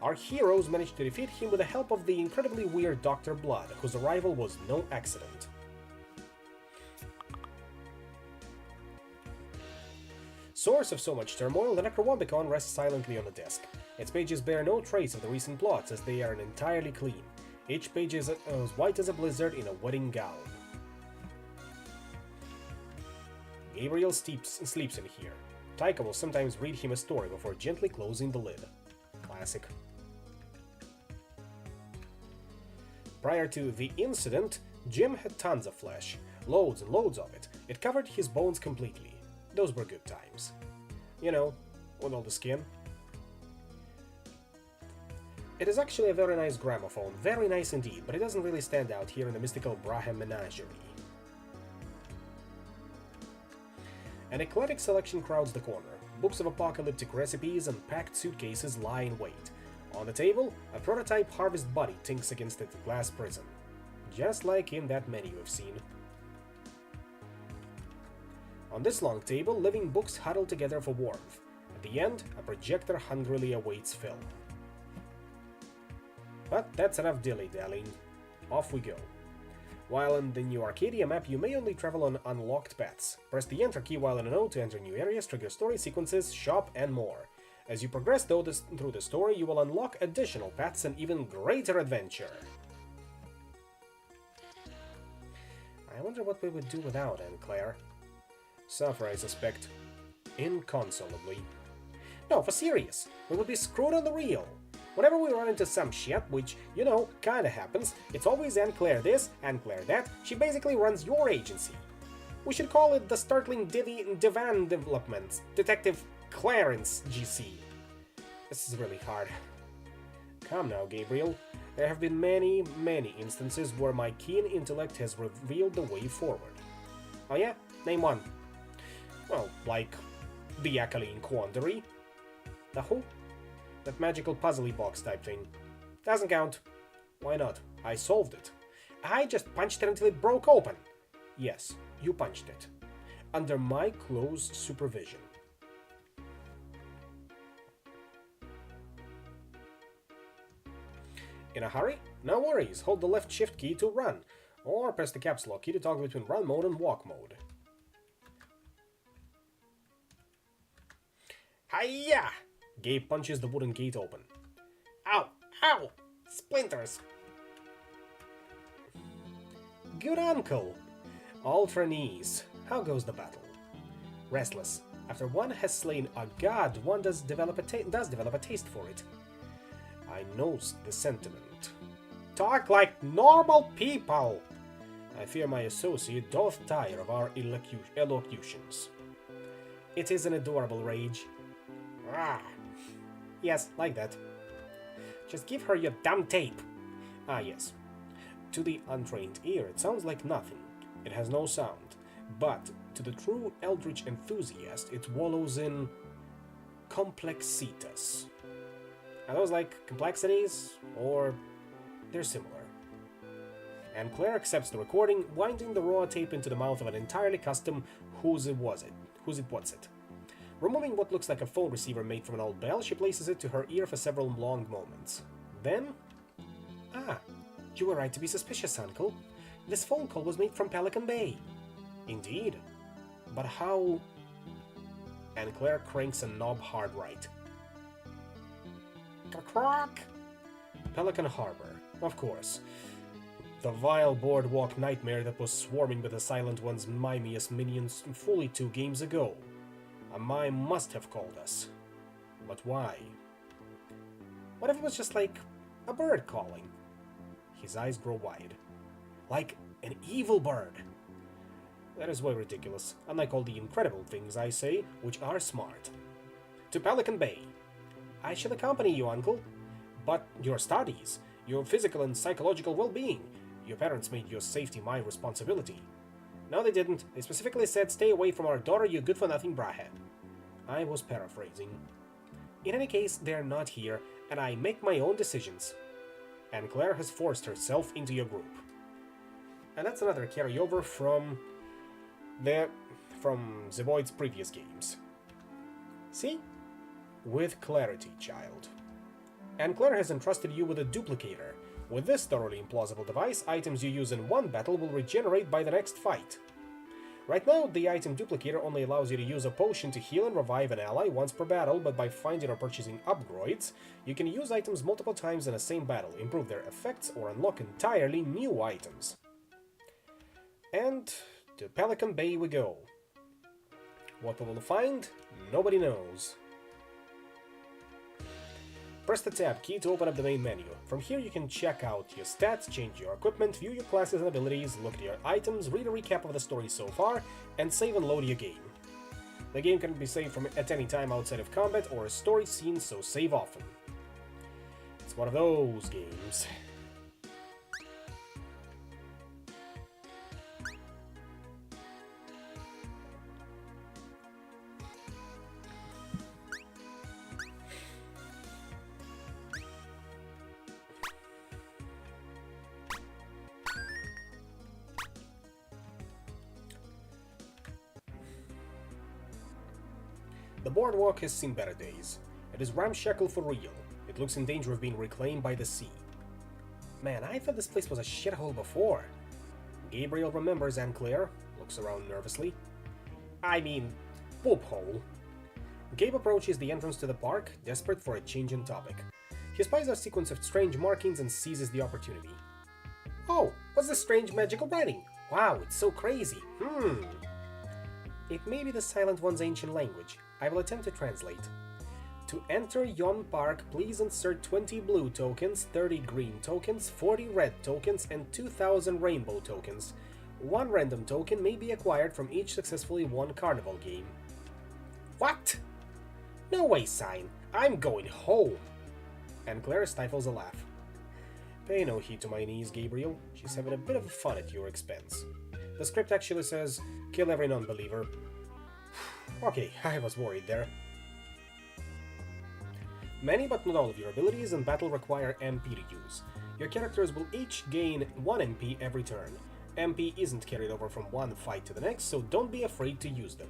Our heroes managed to defeat him with the help of the incredibly weird Dr. Blood, whose arrival was no accident. Source of so much turmoil, the Necrowombicon rests silently on the desk. Its pages bear no trace of the recent plots, as they are entirely clean. Each page is as white as a blizzard in a wedding gown. Gabriel sleeps in here. Tycho will sometimes read him a story before gently closing the lid. Classic. Prior to the incident, Jim had tons of flesh. Loads and loads of it. It covered his bones completely. Those were good times. You know, with all the skin. It is actually a very nice gramophone, very nice indeed, but it doesn't really stand out here in the mystical Brahe menagerie. An eclectic selection crowds the corner. Books of apocalyptic recipes and packed suitcases lie in wait. On the table, a prototype harvest body tinks against a glass prism. Just like in that menu we've seen. On this long table, living books huddle together for warmth. At the end, a projector hungrily awaits film. But that's enough dilly-dallying. Off we go. While in the new Arcadia map, you may only travel on unlocked paths. Press the Enter key while in a node to enter new areas, trigger story sequences, shop, and more. As you progress through the story, you will unlock additional paths and even greater adventure. I wonder what we would do without Anne Claire. Suffer, I suspect. Inconsolably. No, for serious. We would be screwed on the real. Whenever we run into some shit, which, you know, kinda happens, it's always Anne Claire this, Anne Claire that. She basically runs your agency. We should call it the Startling Divan Development, Detective Clarence GC. This is really hard. Come now, Gabriel. There have been many, many instances where my keen intellect has revealed the way forward. Oh yeah? Name one. Well, like the Akaline Quandary. The who? That magical puzzly box type thing. Doesn't count. Why not? I solved it. I just punched it until it broke open. Yes, you punched it. Under my close supervision. In a hurry? No worries. Hold the left shift key to run. Or press the caps lock key to toggle between run mode and walk mode. Hiya! Gabe punches the wooden gate open. Ow! Ow! Splinters! Good uncle! Ultra knees. How goes the battle? Restless. After one has slain a god, one does develop a taste for it. I knows the sentiment. Talk like normal people! I fear my associate doth tire of our elocutions. It is an adorable rage. Ah! Yes, like that. Just give her your damn tape. Ah, yes. To the untrained ear, it sounds like nothing. It has no sound. But to the true eldritch enthusiast, it wallows in complexitas. Are those like complexities? Or they're similar? And Claire accepts the recording, winding the raw tape into the mouth of an entirely custom who's it what's it. Removing what looks like a phone receiver made from an old bell, she places it to her ear for several long moments. Then... Ah, you were right to be suspicious, Uncle. This phone call was made from Pelican Bay. Indeed. But how... And Claire cranks a knob hard right. Crack! Pelican Harbor, of course. The vile boardwalk nightmare that was swarming with the Silent One's mimiest minions fully 2 games ago. A mime must have called us. But why? What if it was just like a bird calling? His eyes grow wide. Like an evil bird. That is way ridiculous, unlike all the incredible things I say, which are smart. To Pelican Bay. I shall accompany you, Uncle. But your studies, your physical and psychological well-being, your parents made your safety my responsibility. No, they didn't. They specifically said, stay away from our daughter, you good-for-nothing Brahe. I was paraphrasing. In any case, they're not here, and I make my own decisions. And Claire has forced herself into your group. And that's another carryover from the Void's previous games. See? With clarity, child. And Claire has entrusted you with a duplicator. With this thoroughly implausible device, items you use in one battle will regenerate by the next fight. Right now, the item duplicator only allows you to use a potion to heal and revive an ally once per battle, but by finding or purchasing upgrades, you can use items multiple times in the same battle, improve their effects, or unlock entirely new items. And to Pelican Bay we go. What we will find, nobody knows. Press the tab key to open up the main menu. From here you can check out your stats, change your equipment, view your classes and abilities, look at your items, read a recap of the story so far, and save and load your game. The game can be saved from at any time outside of combat or a story scene, so save often. It's one of those games. The boardwalk has seen better days. It is ramshackle for real. It looks in danger of being reclaimed by the sea. Man, I thought this place was a shithole before. Gabriel remembers Anne Claire, looks around nervously. I mean, poop hole. Gabe approaches the entrance to the park, desperate for a change in topic. He spies a sequence of strange markings and seizes the opportunity. Oh, what's this strange magical writing? Wow, it's so crazy. It may be the Silent One's ancient language. I will attempt to translate. To enter yon park, please insert 20 blue tokens, 30 green tokens, 40 red tokens, and 2,000 rainbow tokens. One random token may be acquired from each successfully won carnival game. What? No way, sign. I'm going home. And Claire stifles a laugh. Pay no heed to my niece, Gabriel. She's having a bit of fun at your expense. The script actually says, kill every non-believer. Okay, I was worried there. Many but not all of your abilities in battle require MP to use. Your characters will each gain 1 MP every turn. MP isn't carried over from one fight to the next, so don't be afraid to use them.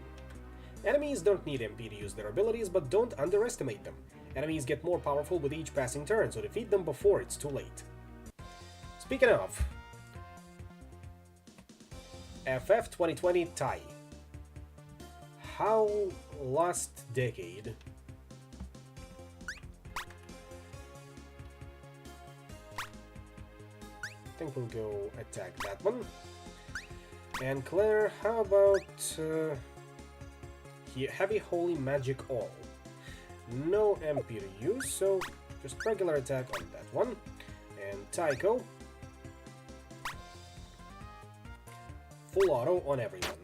Enemies don't need MP to use their abilities, but don't underestimate them. Enemies get more powerful with each passing turn, so defeat them before it's too late. Speaking of, FF 2020 tie. How last decade? I think we'll go attack that one. And Claire, how about Heavy Holy Magic All? No MP to use, so just regular attack on that one. And Tycho, full auto on everyone.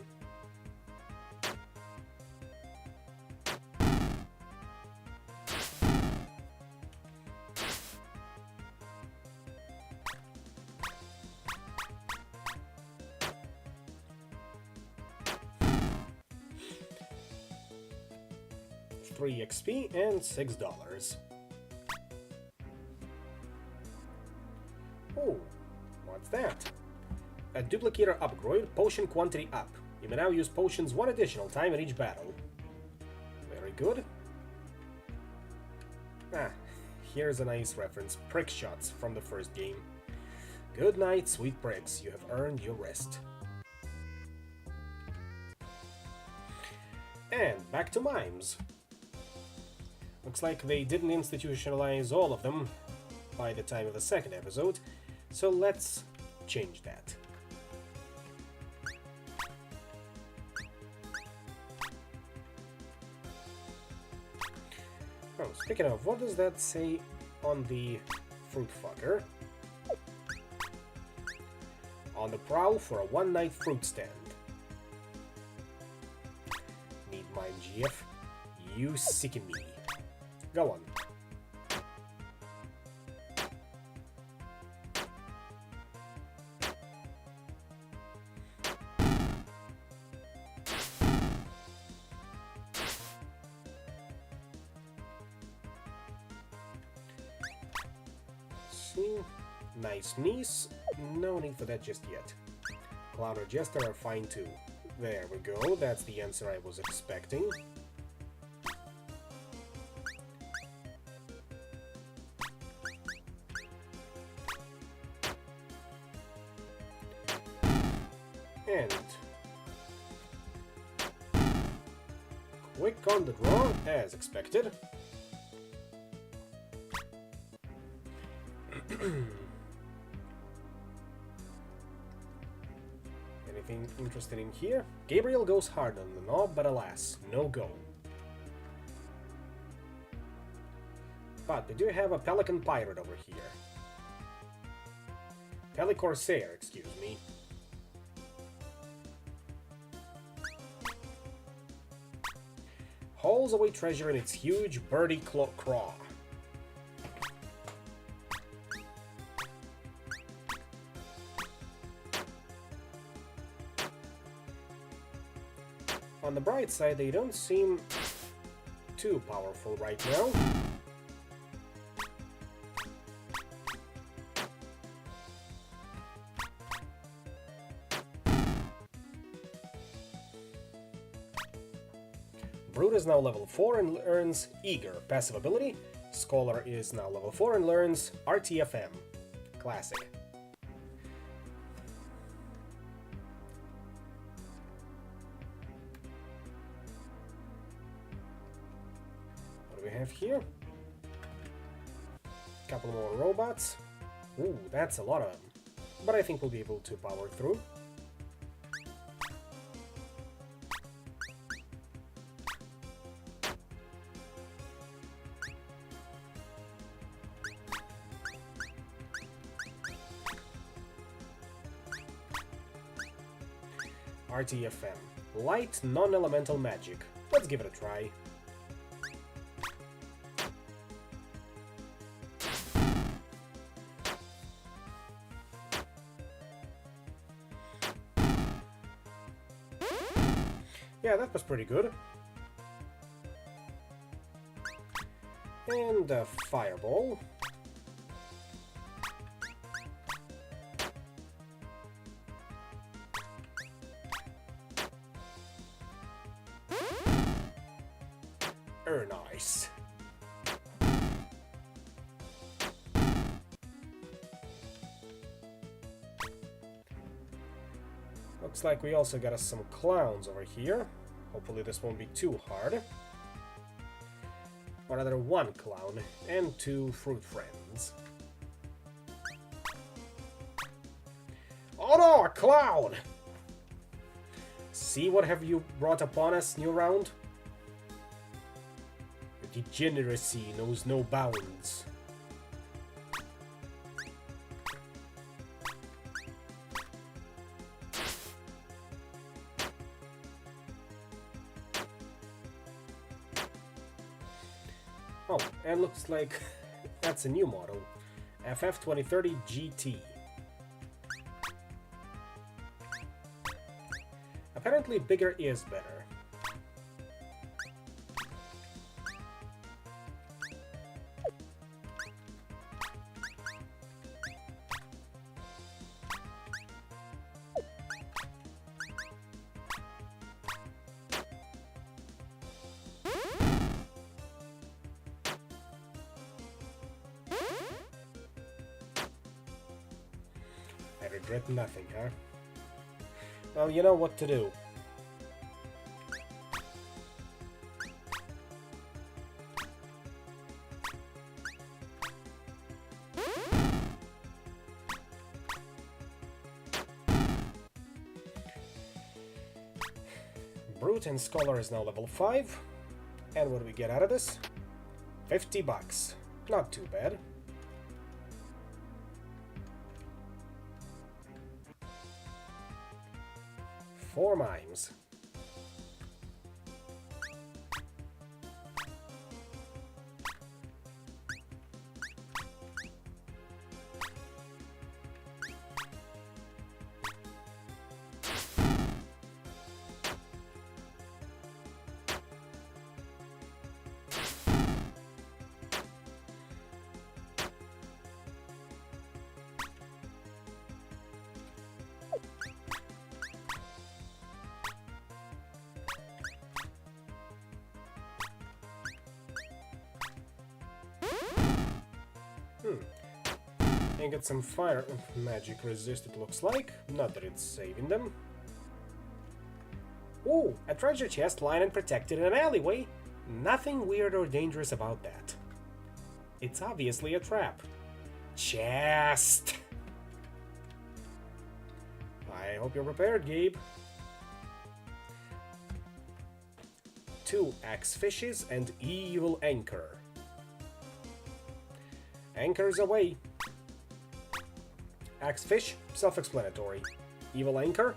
XP and $6. Oh, what's that? A duplicator upgrade, potion quantity up. You may now use potions one additional time in each battle. Very good. Ah, here's a nice reference. Prick shots from the first game. Good night, sweet pricks. You have earned your rest. And back to mimes. Looks like they didn't institutionalize all of them by the time of the second episode, so let's change that. Oh, speaking of, what does that say on the fruit fucker? On the prowl for a one-night fruit stand. Need mine, GF. You sicken me. Go on. See? Nice niece. No need for that just yet. Clown or Jester are fine too. There we go. That's the answer I was expecting. And quick on the draw, as expected. Anything interesting in here? Gabriel goes hard on the knob, but alas, no go. But we do have a Pelican Pirate over here. Corsair, excuse me. Hauls away treasure in its huge birdie craw. On the bright side, they don't seem too powerful right now. Brute is now level 4 and earns Eager, passive ability. Scholar is now level 4 and learns RTFM. Classic. What do we have here? Couple more robots. Ooh, that's a lot of them. But I think we'll be able to power through. RTFM. Light non-elemental magic. Let's give it a try. Yeah, that was pretty good. And a fireball. Nice. Looks like we also got us some clowns over here. Hopefully this won't be too hard. Or rather, one clown and 2 fruit friends. Oh no, a clown! See what have you brought upon us, new round? Degeneracy knows no bounds. Oh, and looks like that's a new model. FF2030 GT. Apparently bigger is better. I regret nothing, huh? Well, you know what to do. Brute and Scholar is now level 5. And what do we get out of this? 50 bucks. Not too bad. Four mimes. And get some fire magic resist, it looks like. Not that it's saving them. Ooh, a treasure chest lined and protected in an alleyway. Nothing weird or dangerous about that. It's obviously a trap. Chest! I hope you're prepared, Gabe. 2 axe fishes and evil anchor. Anchors away. Axefish, self-explanatory. Evil Anchor,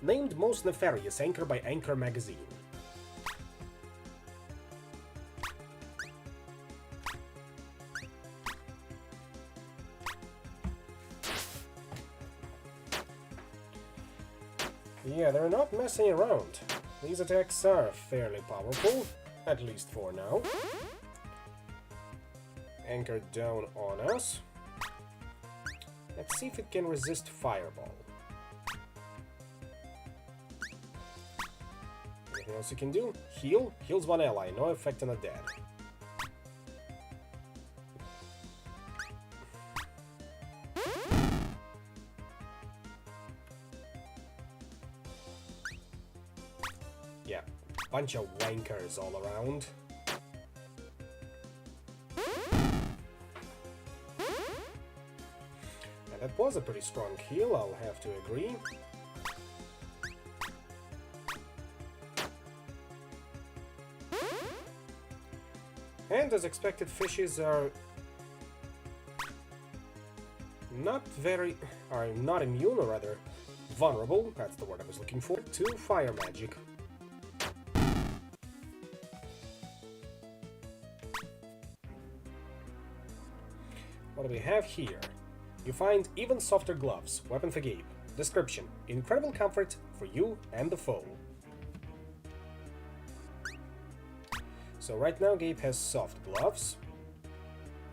named most nefarious anchor by Anchor magazine. Yeah, they're not messing around. These attacks are fairly powerful, at least for now. Anchor down on us. Let's see if it can resist Fireball. Anything else you can do? Heal. Heals one ally, no effect on the dead. Yeah, bunch of wankers all around. And that was a pretty strong heal, I'll have to agree. And as expected, fishes are not immune, or rather vulnerable, that's the word I was looking for, to fire magic. What do we have here? You find even softer gloves, weapon for Gabe. Description: incredible comfort for you and the foe. So right now Gabe has soft gloves,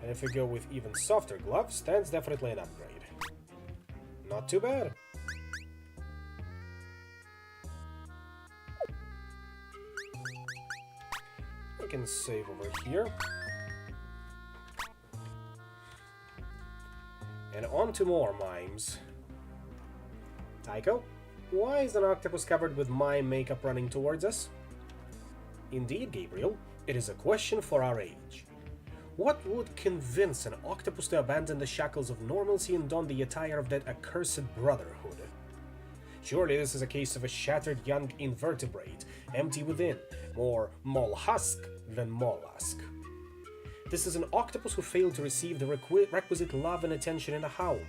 and if we go with even softer gloves, that's definitely an upgrade. Not too bad. We can save over here. And on to more mimes. Tycho, why is an octopus covered with mime makeup running towards us? Indeed, Gabriel, it is a question for our age. What would convince an octopus to abandon the shackles of normalcy and don the attire of that accursed brotherhood? Surely this is a case of a shattered young invertebrate, empty within, more mollusk than mollusk. This is an octopus who failed to receive the requisite love and attention in a home.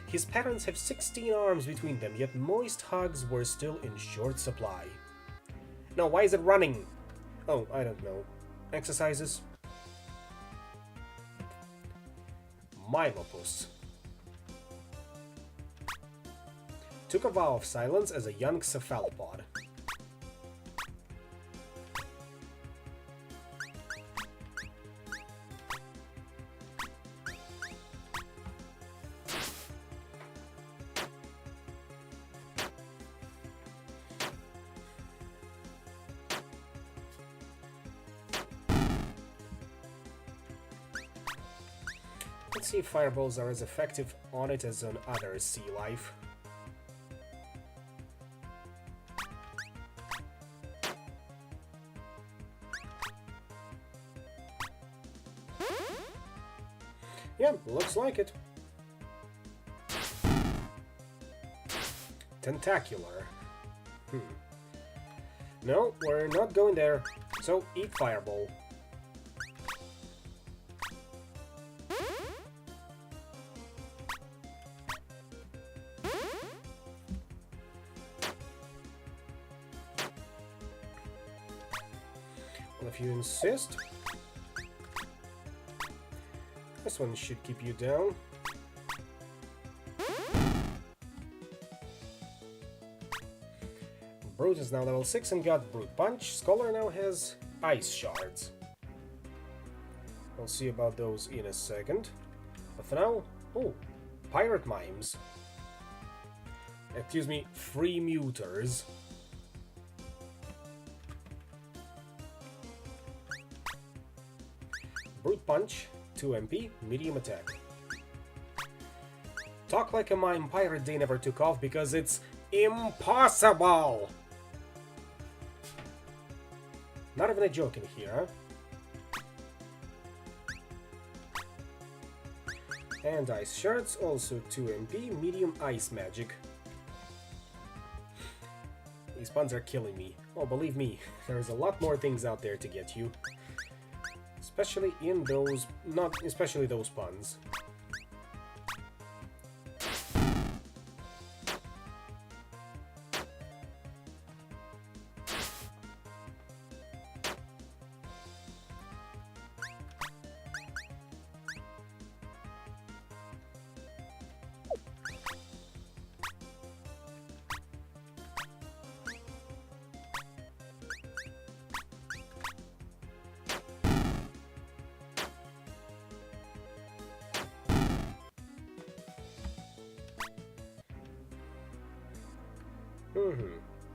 His parents have 16 arms between them, yet moist hugs were still in short supply. No, why is it running? Oh, I don't know. Exercises? Mimopus. Took a vow of silence as a young cephalopod. Let's see if fireballs are as effective on it as on other sea life. Yeah, looks like it. Tentacular. No, we're not going there. So, eat fireball. Well, if you insist. This one should keep you down. Brute is now level 6 and got Brute Punch. Scholar now has Ice Shards. We'll see about those in a second. But for now, oh, Pirate Mimes. Excuse me, Free Muters. Brute Punch, 2 MP, medium attack. Talk like a mime pirate they never took off because it's impossible! Not even a joke in here, huh? And Ice Shards, also 2 MP, medium ice magic. These puns are killing me. Oh, believe me, there's a lot more things out there to get you. Especially in those... not especially those puns.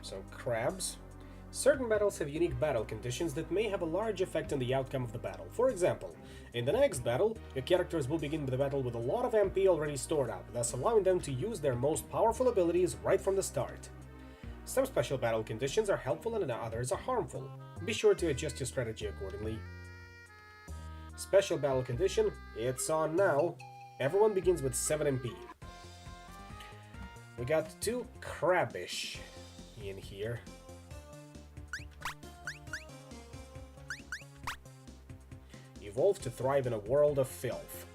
So, crabs. Certain battles have unique battle conditions that may have a large effect on the outcome of the battle. For example, in the next battle, your characters will begin the battle with a lot of MP already stored up, thus allowing them to use their most powerful abilities right from the start. Some special battle conditions are helpful and others are harmful. Be sure to adjust your strategy accordingly. Special battle condition, it's on now. Everyone begins with 7 MP. We got 2 crabbish in here. Evolve to thrive in a world of filth.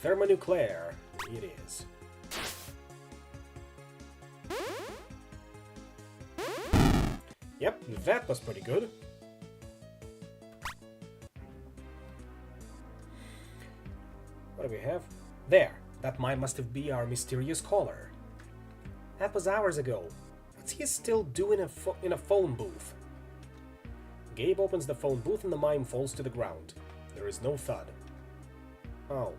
Thermonuclear, it is. Yep, that was pretty good. What do we have? There! That must have been our mysterious caller. That was hours ago. What's he still doing in a phone booth? Gabe opens the phone booth and the mime falls to the ground. There is no thud. Oh.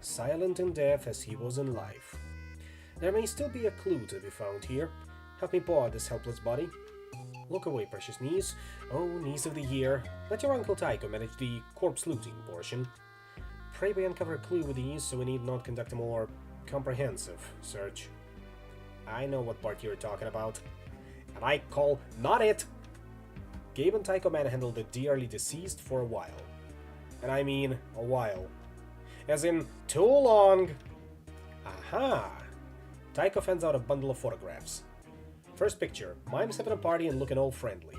Silent in death as he was in life. There may still be a clue to be found here. Help me paw this helpless body. Look away, precious niece. Oh, niece of the year. Let your Uncle Tycho manage the corpse looting portion. Pray we uncover a clue with ease, so we need not conduct a more comprehensive search. I know what part you're talking about. And I call not it! Gabe and Tycho manhandled the dearly deceased for a while. And I mean a while. As in, too long! Aha! Tycho fends out a bundle of photographs. First picture, mimes having a party and looking all friendly.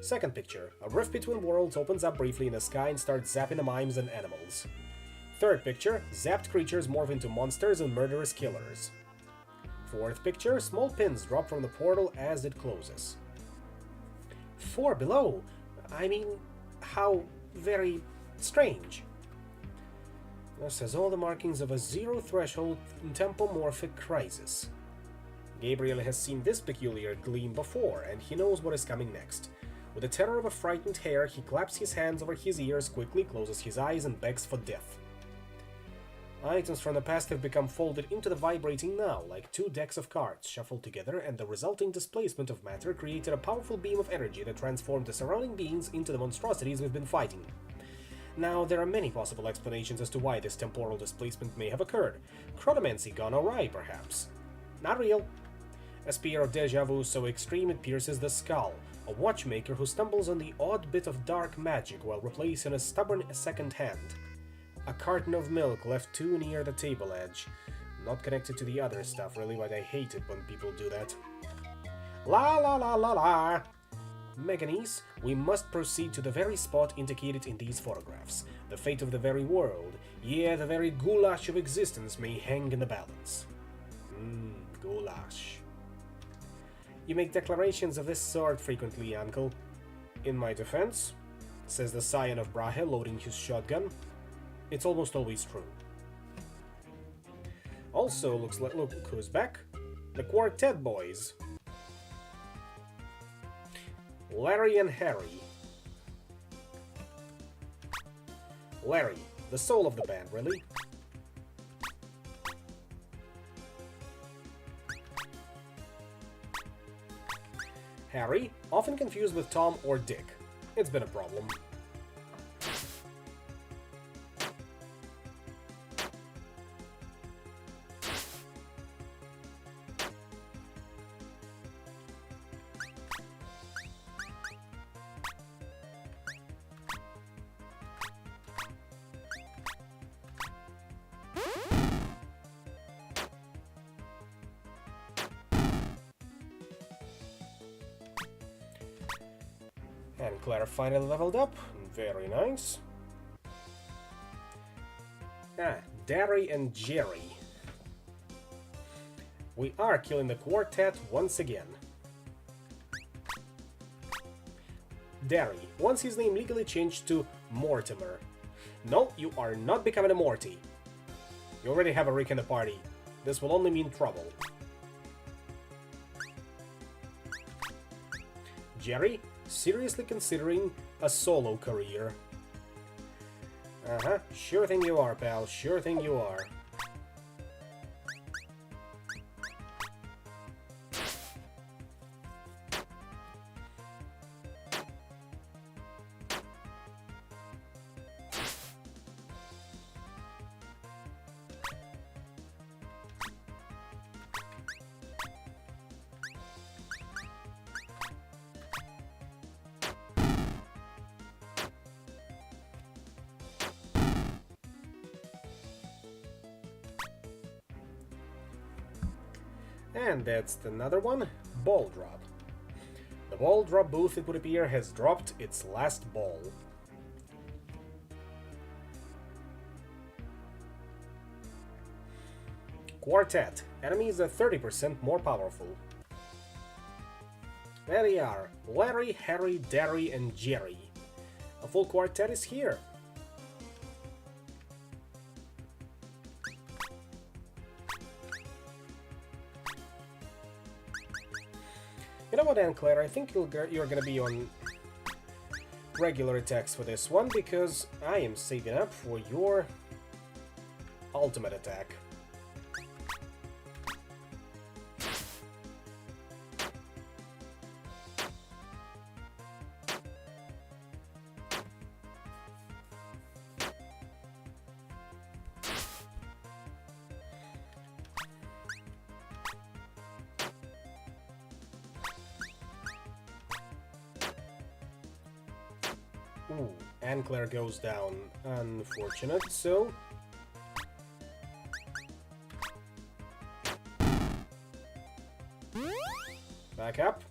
Second picture, a rift between worlds opens up briefly in the sky and starts zapping the mimes and animals. Third picture, zapped creatures morph into monsters and murderous killers. Fourth picture, small pins drop from the portal as it closes. 4 below? I mean, how very strange. This has all the markings of a zero-threshold tempomorphic crisis. Gabriel has seen this peculiar gleam before, and he knows what is coming next. With the terror of a frightened hare, he claps his hands over his ears, quickly closes his eyes, and begs for death. Items from the past have become folded into the vibrating now, like 2 decks of cards shuffled together, and the resulting displacement of matter created a powerful beam of energy that transformed the surrounding beings into the monstrosities we've been fighting. Now, there are many possible explanations as to why this temporal displacement may have occurred. Chronomancy gone awry, perhaps. Not real. A spear of deja vu so extreme it pierces the skull. A watchmaker who stumbles on the odd bit of dark magic while replacing a stubborn second hand. A carton of milk left too near the table edge. Not connected to the other stuff, really, but I hate it when people do that. La la la la la! Meganese, we must proceed to the very spot indicated in these photographs. The fate of the very world, yeah, the very goulash of existence may hang in the balance. Goulash. You make declarations of this sort frequently, Uncle. In my defense, says the scion of Brahe, loading his shotgun, it's almost always true. Also, look who's back. The Quartet Boys. Larry and Harry. Larry, the soul of the band, really. Harry, often confused with Tom or Dick. It's been a problem. And Claire finally leveled up. Very nice. Derry and Jerry. We are killing the quartet once again. Derry wants his name legally changed to Mortimer. No, you are not becoming a Morty. You already have a Rick in the party. This will only mean trouble. Jerry, seriously considering a solo career. Sure thing you are, pal. Sure thing you are. And that's another one, ball drop. The ball drop booth, it would appear, has dropped its last ball. Quartet. Enemies are 30% more powerful. There they are. Larry, Harry, Derry, and Jerry. A full quartet is here. You know what, Anne Claire, I think you're gonna be on regular attacks for this one, because I am saving up for your ultimate attack. Ooh, Anne Claire goes down. Unfortunate, so... Back up.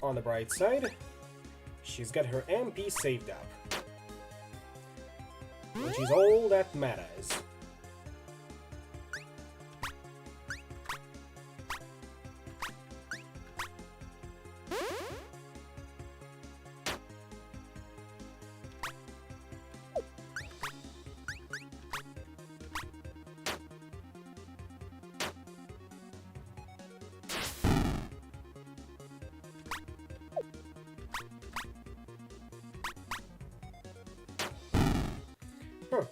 On the bright side, she's got her MP saved up. Which is all that matters.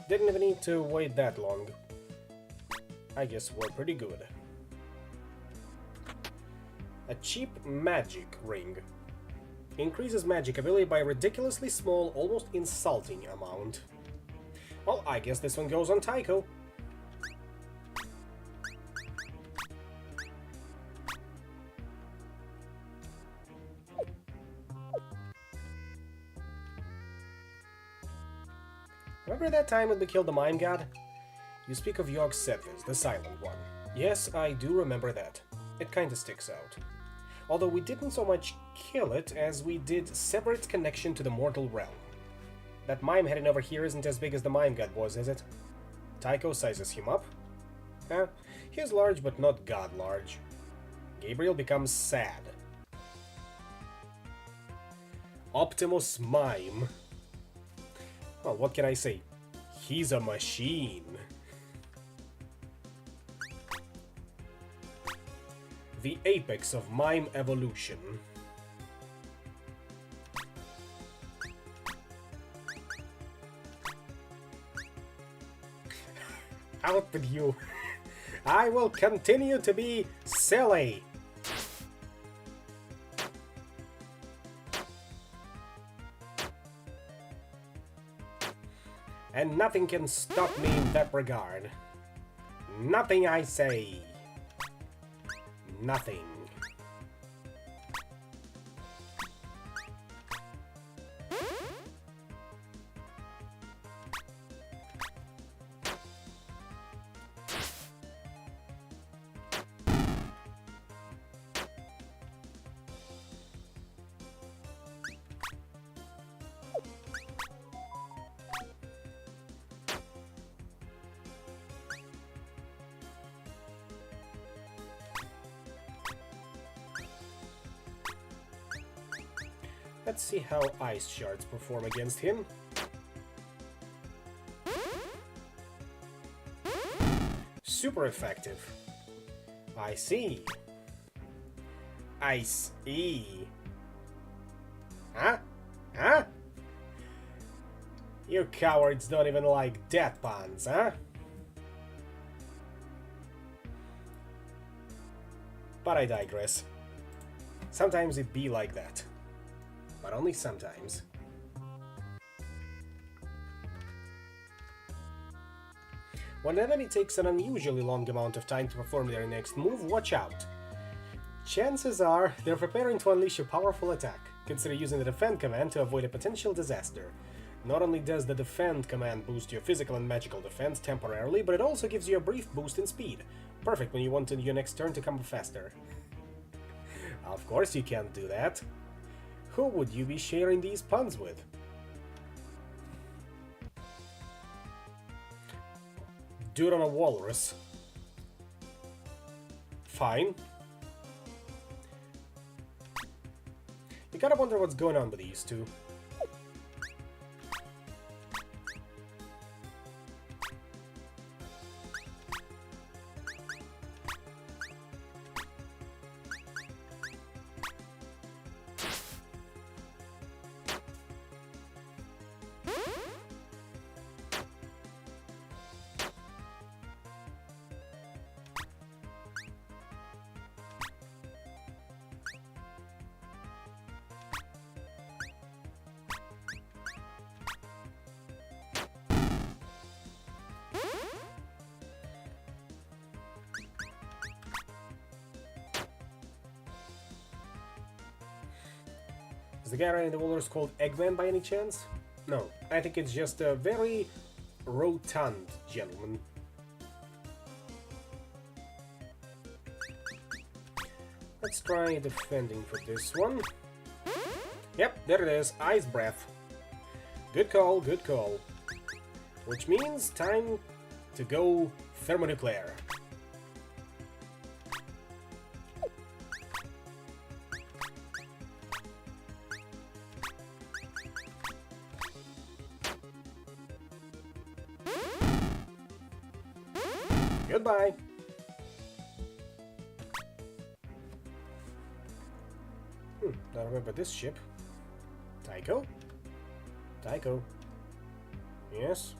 Didn't even need to wait that long. I guess we're pretty good. A cheap magic ring. Increases magic ability by a ridiculously small, almost insulting amount. Well, I guess this one goes on Tycho. Remember that time when we killed the Mime God? You speak of Yogg Sedvis, the silent one. Yes, I do remember that. It kinda sticks out. Although we didn't so much kill it as we did sever its connection to the mortal realm. That mime heading over here isn't as big as the Mime God was, is it? Tycho sizes him up. He's large but not god large. Gabriel becomes sad. Optimus Mime. Well, what can I say? He's a machine. The apex of mime evolution. Out with you. I will continue to be silly. And nothing can stop me in that regard. Nothing, I say. Nothing. Let's see how ice shards perform against him. Super effective. I see. I see. Huh? Huh? You cowards don't even like death puns, huh? But I digress. Sometimes it be like that. But only sometimes. When an enemy takes an unusually long amount of time to perform their next move, watch out. Chances are they're preparing to unleash a powerful attack. Consider using the defend command to avoid a potential disaster. Not only does the defend command boost your physical and magical defense temporarily, but it also gives you a brief boost in speed. Perfect when you want your next turn to come faster. Of course you can't do that. Who would you be sharing these puns with? Dude on a walrus. Fine. You gotta wonder what's going on with these two. Is the guy riding the walrus called Eggman by any chance? No, I think it's just a very rotund gentleman. Let's try defending for this one. Yep, there it is, Ice Breath. Good call, good call. Which means time to go thermonuclear. Goodbye. I remember this ship. Tycho? Tycho. Yes?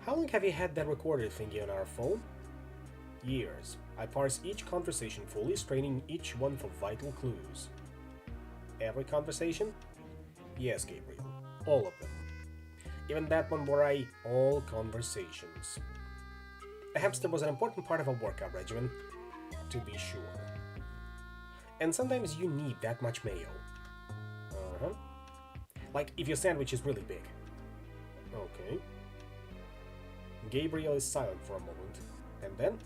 How long have you had that recorder thingy on our phone? Years. I parse each conversation fully, straining each one for vital clues. Every conversation? Yes, Gabriel. All of them. Even that one where I... all conversations. A hamster was an important part of a workout regimen, to be sure. And sometimes you need that much mayo. Uh-huh. Like if your sandwich is really big. Okay. Gabriel is silent for a moment, and then...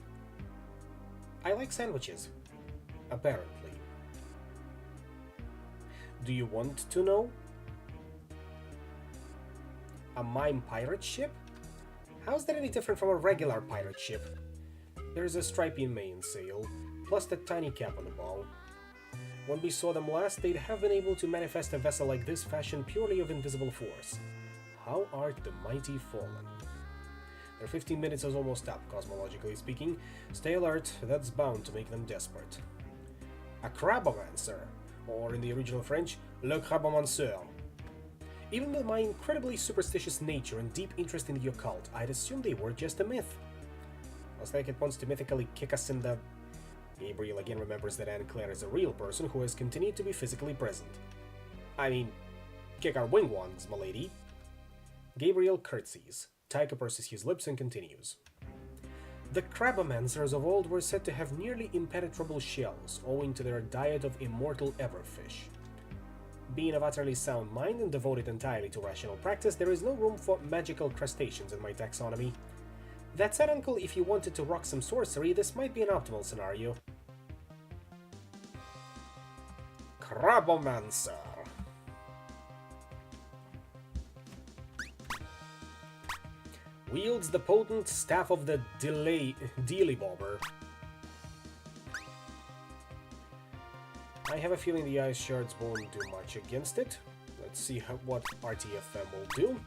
I like sandwiches. Apparently. Do you want to know? A mime pirate ship? How's that any different from a regular pirate ship? There's a stripy mainsail, plus that tiny cap on the bow. When we saw them last, they'd have been able to manifest a vessel like this fashioned purely of invisible force. How art the mighty fallen? Their 15 minutes is almost up, cosmologically speaking. Stay alert, that's bound to make them desperate. A crabomancer, or in the original French, le crabomanceur. Even with my incredibly superstitious nature and deep interest in the occult, I'd assume they were just a myth. Looks like it wants to mythically kick us in the... Gabriel again remembers that Anne Claire is a real person who has continued to be physically present. I mean, kick our wing wands, milady. Gabriel curtsies. Tycho purses his lips and continues. The crabomancers of old were said to have nearly impenetrable shells, owing to their diet of immortal everfish. Being of utterly sound mind and devoted entirely to rational practice, there is no room for magical crustaceans in my taxonomy. That said, Uncle, if you wanted to rock some sorcery, this might be an optimal scenario. Crabomancer. Wields the potent staff of the Dealey Bobber. I have a feeling the ice shards won't do much against it. Let's see what RTFM will do.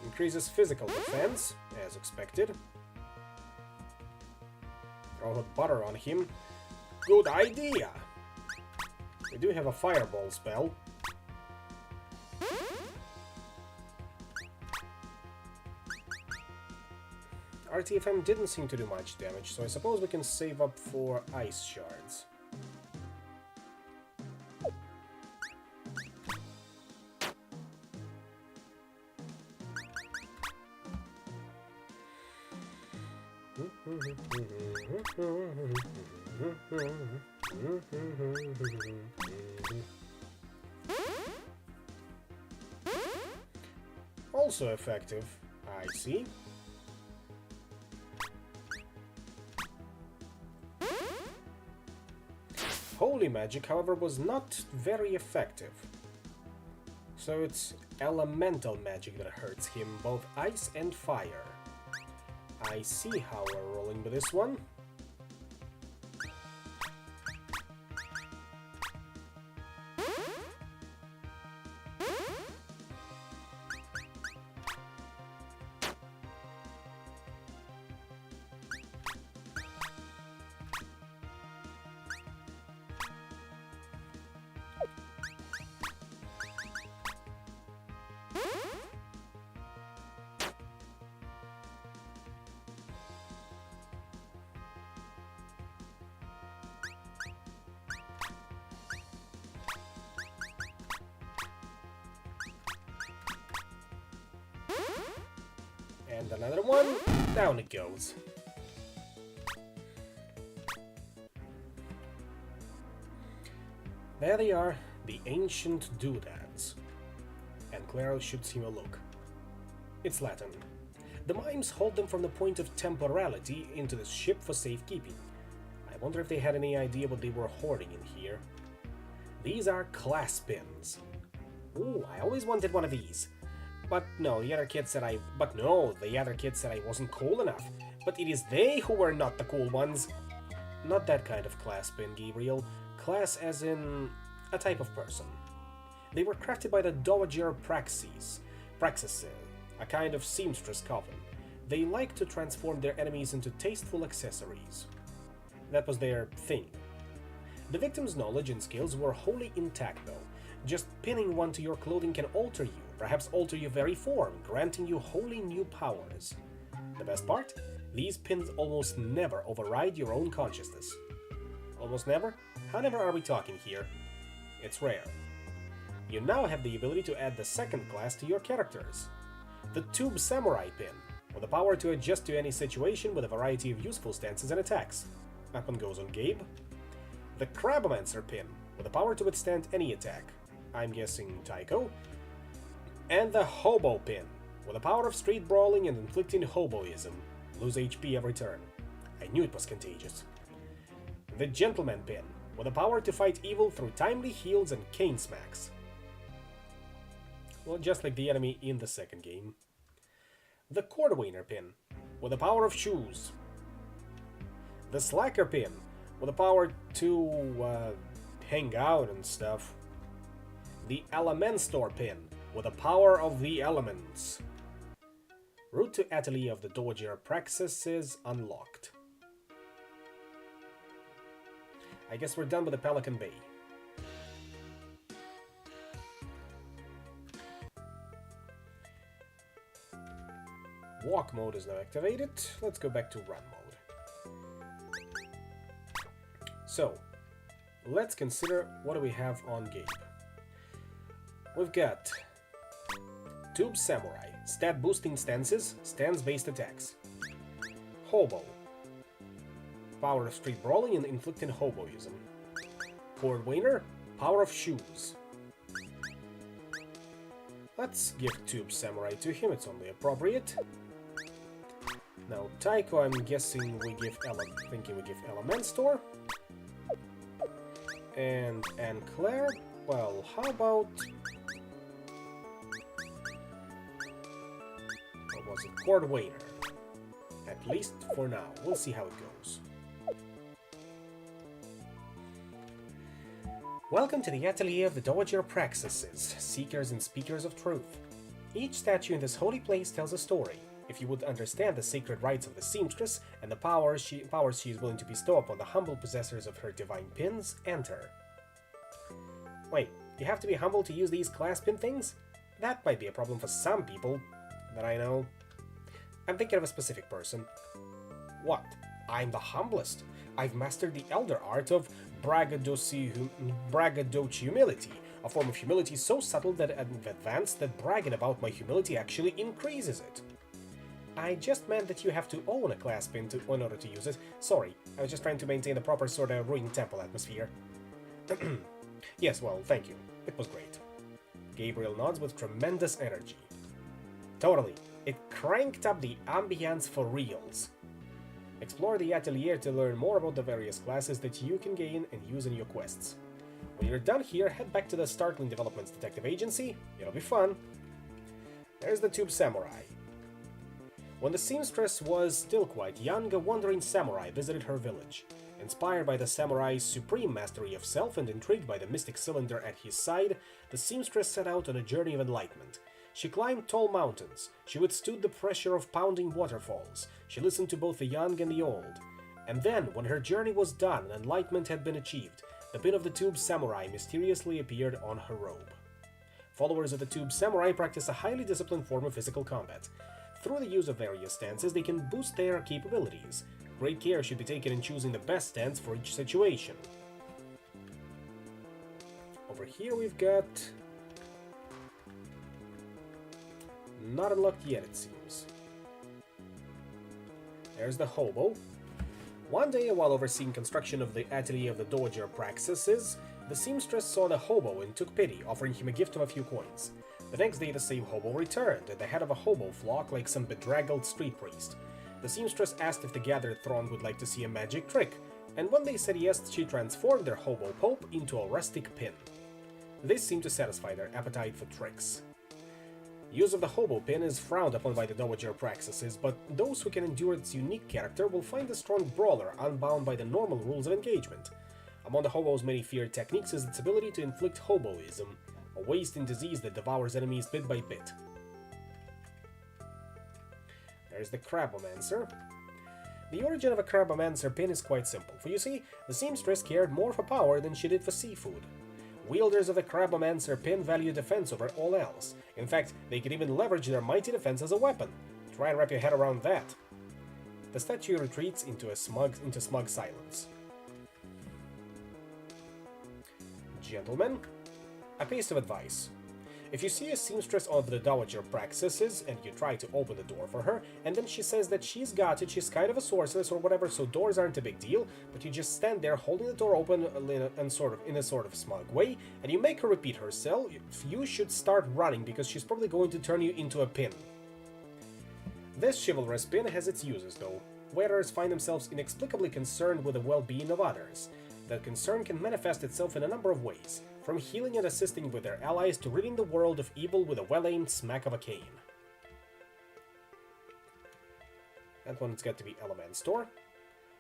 Increases physical defense, as expected. Throw hot butter on him. Good idea! We do have a fireball spell. RTFM didn't seem to do much damage, so I suppose we can save up for ice shards. Also effective, I see. Holy magic, however, was not very effective. So it's elemental magic that hurts him, both ice and fire. I see how we're rolling with this one. And another one, down it goes. There they are, the ancient doodads. And Claire shoots him a look. It's Latin. The mimes hold them from the point of temporality into the ship for safekeeping. I wonder if they had any idea what they were hoarding in here. These are class pins. Ooh, I always wanted one of these. But no, the other kid said I wasn't cool enough. But it is they who were not the cool ones. Not that kind of class pin, Gabriel. Class as in a type of person. They were crafted by the Dowager Praxis, a kind of seamstress coven. They like to transform their enemies into tasteful accessories. That was their thing. The victim's knowledge and skills were wholly intact though. Just pinning one to your clothing can alter you, perhaps alter your very form, granting you wholly new powers. The best part? These pins almost never override your own consciousness. Almost never? How never are we talking here? It's rare. You now have the ability to add the second class to your characters. The Tube Samurai pin, with the power to adjust to any situation with a variety of useful stances and attacks. That one goes on Gabe. The Crabomancer pin, with the power to withstand any attack. I'm guessing Tycho. And the Hobo pin, with the power of street brawling and inflicting hoboism. Lose HP every turn. I knew it was contagious. The Gentleman pin, with the power to fight evil through timely heals and cane smacks. Well, just like the enemy in the second game. The Cordwainer pin, with the power of shoes. The Slacker pin, with the power to hang out and stuff. The Elementor pin, with the power of the elements. Route to Atelier of the Dowager Praxis is unlocked. I guess we're done with the Pelican Bay. Walk mode is now activated. Let's go back to run mode. So, let's consider what do we have on Gabe. We've got Tube Samurai, stat boosting stances, stance-based attacks. Hobo, power of street brawling and inflicting hoboism. Cordwainer, power of shoes. Let's give Tube Samurai to him, it's only appropriate. Now Tycho, I'm guessing we give Elementor. And Claire, well, how about... what was it? Cordwainer. At At least for now. We'll see how it goes. Welcome to the atelier of the Dowager Praxises, seekers and speakers of truth. Each statue in this holy place tells a story. If you would understand the sacred rites of the seamstress and the powers she is willing to bestow upon the humble possessors of her divine pins, enter. Wait, you have to be humble to use these class pin things? That might be a problem for some people that I know. I'm thinking of a specific person. What? I'm the humblest. I've mastered the elder art of braggadocio humility, a form of humility so subtle that advanced that bragging about my humility actually increases it. I just meant that you have to own a class pin in order to use it. Sorry, I was just trying to maintain the proper sort of ruined temple atmosphere. Yes, well, thank you. It was great. Gabriel nods with tremendous energy. Totally. It cranked up the ambience for reals. Explore the atelier to learn more about the various classes that you can gain and use in your quests. When you're done here, head back to the Startling Developments Detective Agency. It'll be fun. There's the Tube Samurai. When the seamstress was still quite young, a wandering samurai visited her village. Inspired by the samurai's supreme mastery of self and intrigued by the mystic cylinder at his side, the seamstress set out on a journey of enlightenment. She climbed tall mountains, she withstood the pressure of pounding waterfalls, she listened to both the young and the old. And then, when her journey was done and enlightenment had been achieved, the pin of the Tube Samurai mysteriously appeared on her robe. Followers of the Tube Samurai practice a highly disciplined form of physical combat. Through the use of various stances, they can boost their capabilities. Great care should be taken in choosing the best stance for each situation. Over here we've got... not unlocked yet, it seems. There's the hobo. One day, while overseeing construction of the atelier of the Dowager Praxises, the seamstress saw the hobo and took pity, offering him a gift of a few coins. The next day, the same hobo returned, at the head of a hobo flock like some bedraggled street priest. The seamstress asked if the gathered throng would like to see a magic trick, and when they said yes, she transformed their hobo pope into a rustic pin. This seemed to satisfy their appetite for tricks. Use of the hobo pin is frowned upon by the Dowager Praxises, but those who can endure its unique character will find the strong brawler unbound by the normal rules of engagement. Among the hobo's many feared techniques is its ability to inflict hoboism, a wasting disease that devours enemies bit by bit. There's the Crabomancer. The origin of a Crabomancer pin is quite simple, for you see, the seamstress cared more for power than she did for seafood. Wielders of the Crabomancer pin value defense over all else. In fact, they can even leverage their mighty defense as a weapon. Try and wrap your head around that. The statue retreats into smug silence. Gentlemen, a piece of advice. If you see a seamstress of the Dowager Praxises and you try to open the door for her, and then she says that she's got it, she's kind of a sorceress or whatever, so doors aren't a big deal, but you just stand there holding the door open in a sort of smug way, and you make her repeat herself, you should start running because she's probably going to turn you into a pin. This chivalrous pin has its uses though. Wearers find themselves inexplicably concerned with the well-being of others. That concern can manifest itself in a number of ways, from healing and assisting with their allies to ridding the world of evil with a well-aimed smack of a cane. That one's got to be Elementor.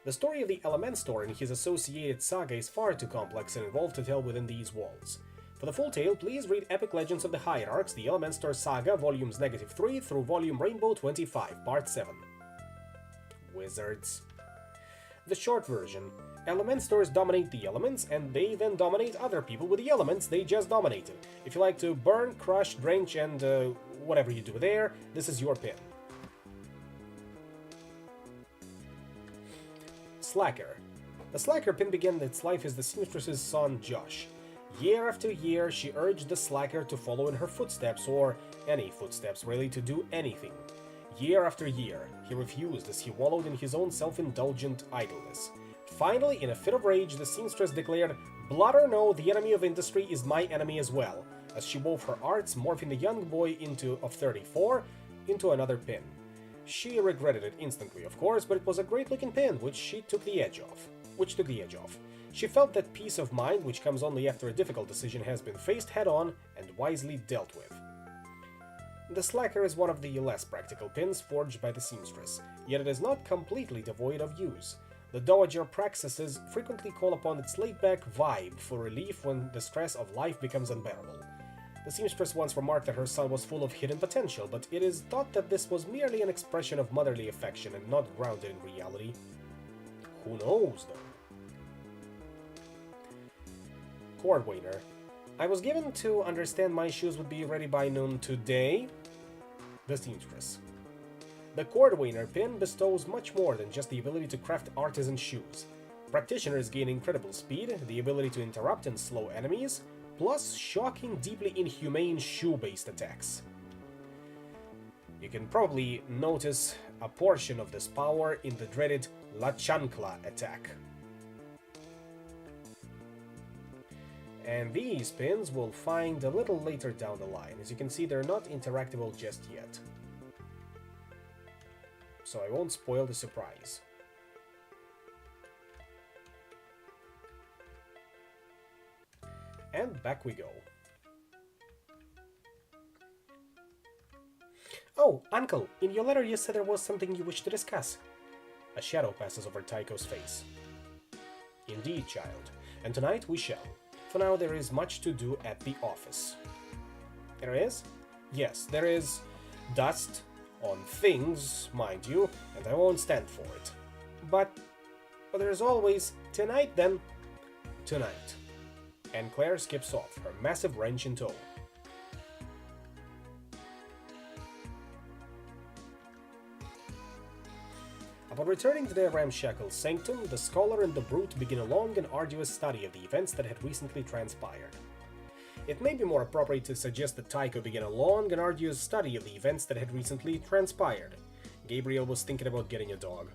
The story of the Elementor and his associated saga is far too complex and involved to tell within these walls. For the full tale, please read Epic Legends of the Hierarchs, the Elementor Saga, volumes -3 through volume Rainbow 25, part 7. Wizards. The short version. Elementors dominate the elements, and they then dominate other people with the elements they just dominated. If you like to burn, crush, drench, and whatever you do there, this is your pin. Slacker. The Slacker pin began its life as the seamstress's son, Josh. Year after year, she urged the Slacker to follow in her footsteps, or any footsteps really, to do anything. Year after year, he refused as he wallowed in his own self-indulgent idleness. Finally, in a fit of rage, the seamstress declared, "Blood or no, the enemy of industry is my enemy as well," as she wove her arts, morphing the young boy of 34 into another pin. She regretted it instantly, of course, but it was a great-looking pin, which took the edge off. She felt that peace of mind, which comes only after a difficult decision has been faced head-on and wisely dealt with. The slacker is one of the less practical pins forged by the seamstress, yet it is not completely devoid of use. The dowager praxisses frequently call upon its laid-back vibe for relief when the stress of life becomes unbearable. The seamstress once remarked that her son was full of hidden potential, but it is thought that this was merely an expression of motherly affection and not grounded in reality. Who knows, though? Cordwainer. I was given to understand my shoes would be ready by noon today. The seamstress. The Cordwainer pin bestows much more than just the ability to craft artisan shoes. Practitioners gain incredible speed, the ability to interrupt and slow enemies, plus shocking, deeply inhumane shoe-based attacks. You can probably notice a portion of this power in the dreaded La Chancla attack. And these pins we'll find a little later down the line. As you can see, they're not interactable just yet. So I won't spoil the surprise. And back we go. Oh, Uncle, in your letter you said there was something you wished to discuss. A shadow passes over Tycho's face. Indeed, child, and tonight we shall. For now there is much to do at the office. There is? Yes, there is dust on things, mind you, and I won't stand for it. But there's always tonight then. Tonight. And Claire skips off, her massive wrench in tow. Upon returning to their ramshackle sanctum, the scholar and the brute begin a long and arduous study of the events that had recently transpired. It may be more appropriate to suggest that Tycho began a long and arduous study of the events that had recently transpired. Gabriel was thinking about getting a dog.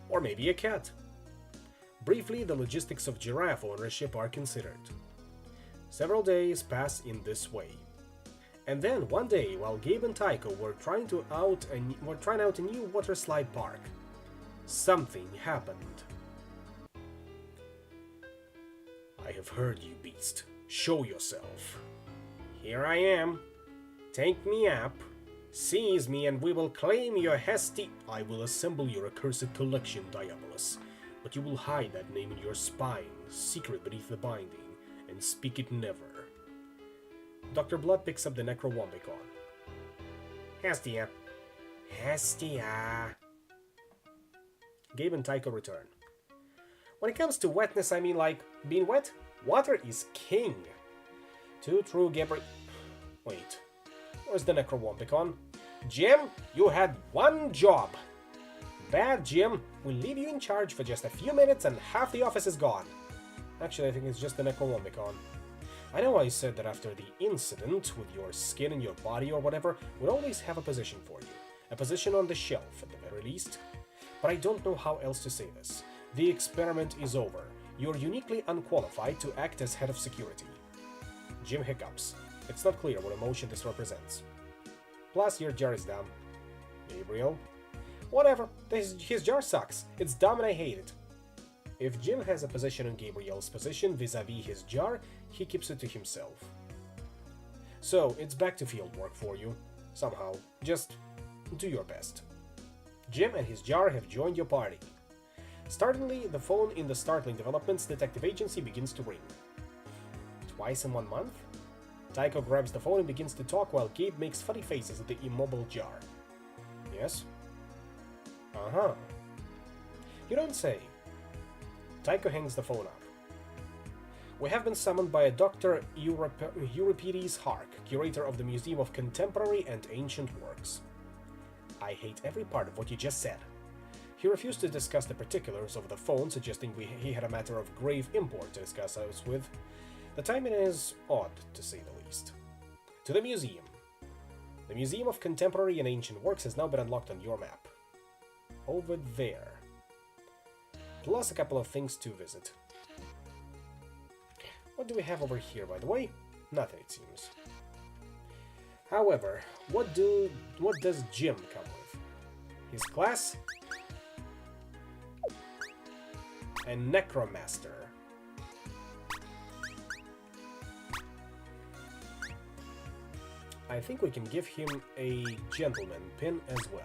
Or maybe a cat. Briefly, the logistics of giraffe ownership are considered. Several days pass in this way. And then, one day, while Gabe and Tycho were trying out a new waterslide park, something happened. I have heard you, beast. Show yourself. Here I am. Take me up. Seize me and we will claim your hasty... I will assemble your accursed collection, Diabolus. But you will hide that name in your spine, secret beneath the binding, and speak it never. Dr. Blood picks up the Necrowombicon. Hestia. Hestia. Gabe and Tycho return. When it comes to wetness, I mean like being wet, water is king. Too true, Gabriel. Wait. Where's the Necrowombicon? Jim, you had one job. Bad, Jim. We'll leave you in charge for just a few minutes and half the office is gone. Actually, I think it's just the Necrowombicon. I know I said that after the incident with your skin and your body or whatever, we'd always have a position for you. A position on the shelf, at the very least. But I don't know how else to say this. The experiment is over. You're uniquely unqualified to act as head of security. Jim hiccups. It's not clear what emotion this represents. Plus, your jar is dumb. Gabriel? Whatever. His jar sucks. It's dumb and I hate it. If Jim has a position in Gabriel's position vis-a-vis his jar, he keeps it to himself. So, it's back to field work for you. Somehow. Just do your best. Jim and his jar have joined your party. Startlingly, the phone in the Startling Developments Detective Agency begins to ring. Twice in 1 month? Tycho grabs the phone and begins to talk while Gabe makes funny faces at the immobile jar. Yes? Uh-huh. You don't say. Tycho hangs the phone up. We have been summoned by a Dr. Euripides Hark, curator of the Museum of Contemporary and Ancient Works. I hate every part of what you just said. He refused to discuss the particulars over the phone, suggesting he had a matter of grave import to discuss us with. The timing is odd, to say the least. To the museum. The Museum of Contemporary and Ancient Works has now been unlocked on your map. Over there. Plus a couple of things to visit. What do we have over here, by the way? Nothing, it seems. However, what does Jim come with? His class? And Necromaster. I think we can give him a gentleman pin as well.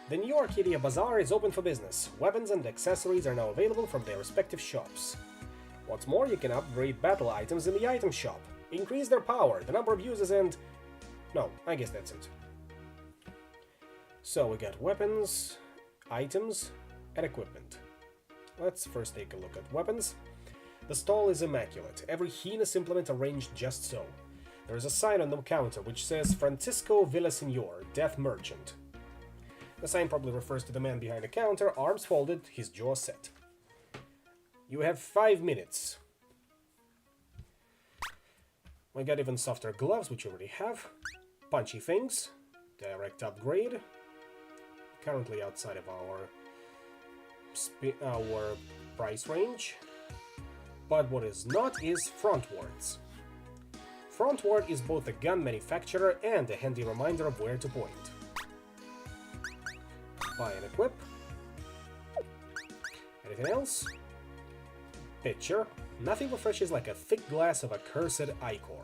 The New Arcadia Bazaar is open for business. Weapons and accessories are now available from their respective shops. What's more, you can upgrade battle items in the item shop, increase their power, the number of uses, and... no, I guess that's it. So we got weapons, items, and equipment. Let's first take a look at weapons. The stall is immaculate, every heinous implement arranged just so. There is a sign on the counter which says Francisco Villaseñor, Death Merchant. The sign probably refers to the man behind the counter, arms folded, his jaw set. You have 5 minutes. We got even softer gloves, which you already have. Punchy things. Direct upgrade. Currently outside of our price range. But what is not is frontwards. Frontward is both a gun manufacturer and a handy reminder of where to point. Buy and equip. Anything else? Picture. Nothing refreshes like a thick glass of accursed ichor.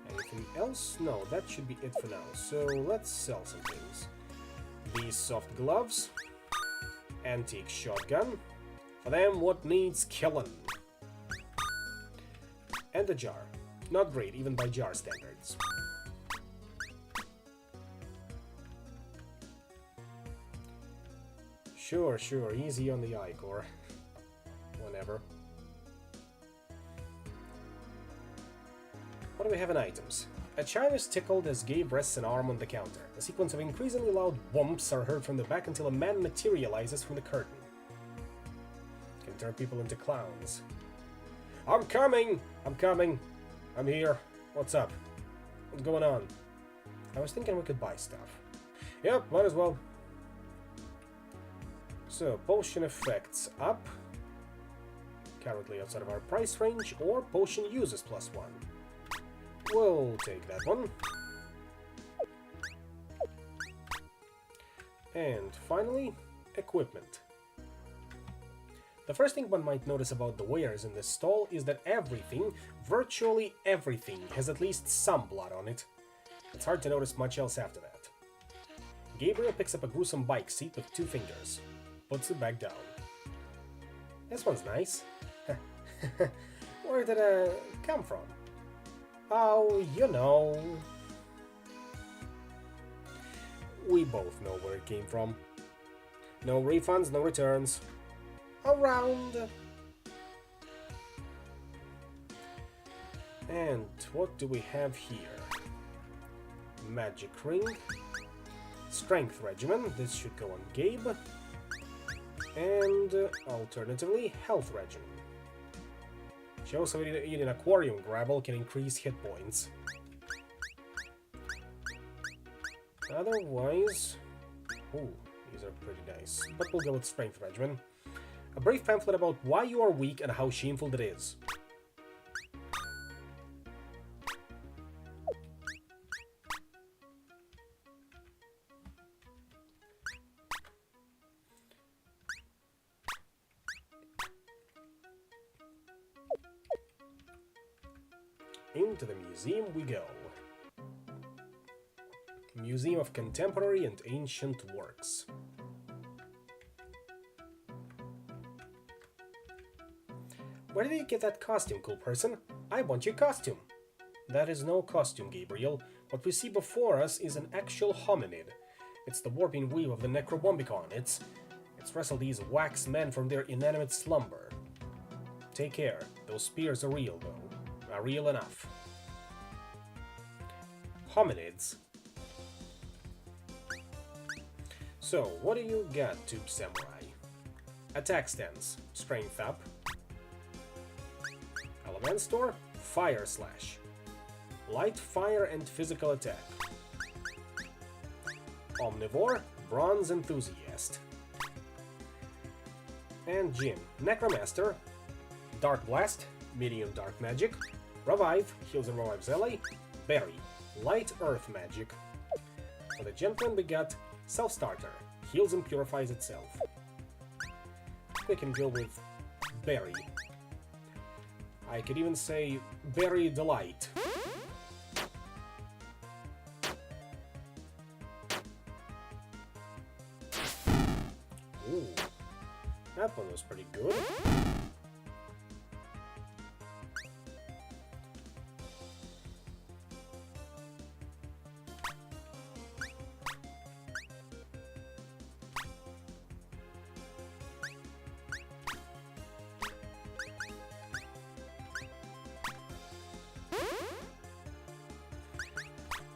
Anything else? No, that should be it for now. So let's sell some things. These soft gloves. Antique shotgun. For them, what needs killing? And a jar. Not great, even by jar standards. Sure, easy on the ichor. Whenever. What do we have in items? A child is tickled as Gabe rests an arm on the counter. A sequence of increasingly loud whomps are heard from the back until a man materializes from the curtain. Can turn people into clowns. I'm coming! I'm here. What's up? What's going on? I was thinking we could buy stuff. Yep, might as well. So, potion effects up. Currently outside of our price range, or potion uses +1. We'll take that one. And finally, equipment. The first thing one might notice about the wares in this stall is that everything, virtually everything, has at least some blood on it. It's hard to notice much else after that. Gabriel picks up a gruesome bike seat with 2 fingers. Puts it back down. This one's nice. Where did it come from? Oh, you know. We both know where it came from. No refunds, no returns. Around. And what do we have here? Magic ring. Strength regimen. This should go on Gabe. And alternatively, health regimen. Shows how eating aquarium gravel can increase hit points. Otherwise, ooh, these are pretty nice. But we'll go with strength regimen. A brief pamphlet about why you are weak and how shameful that is. Into the museum we go. Museum of Contemporary and Ancient Works. Where did you get that costume, cool person? I want your costume. That is no costume, Gabriel. What we see before us is an actual hominid. It's the warping weave of the Necrobombicon. It's wrestled these wax men from their inanimate slumber. Take care. Those spears are real, though. Are real enough. Hominids. So, what do you got, Tube Samurai? Attack stance. Strength up. Element store. Fire slash. Light fire and physical attack. Omnivore. Bronze enthusiast. And Jim. Necromaster. Dark blast. Medium dark magic. Revive. Heals and revives ally. Berry. Light earth magic. For the gentleman we got Self-starter. heals and purifies itself. We can go with Berry. I could even say Berry Delight. Ooh, that one was pretty good.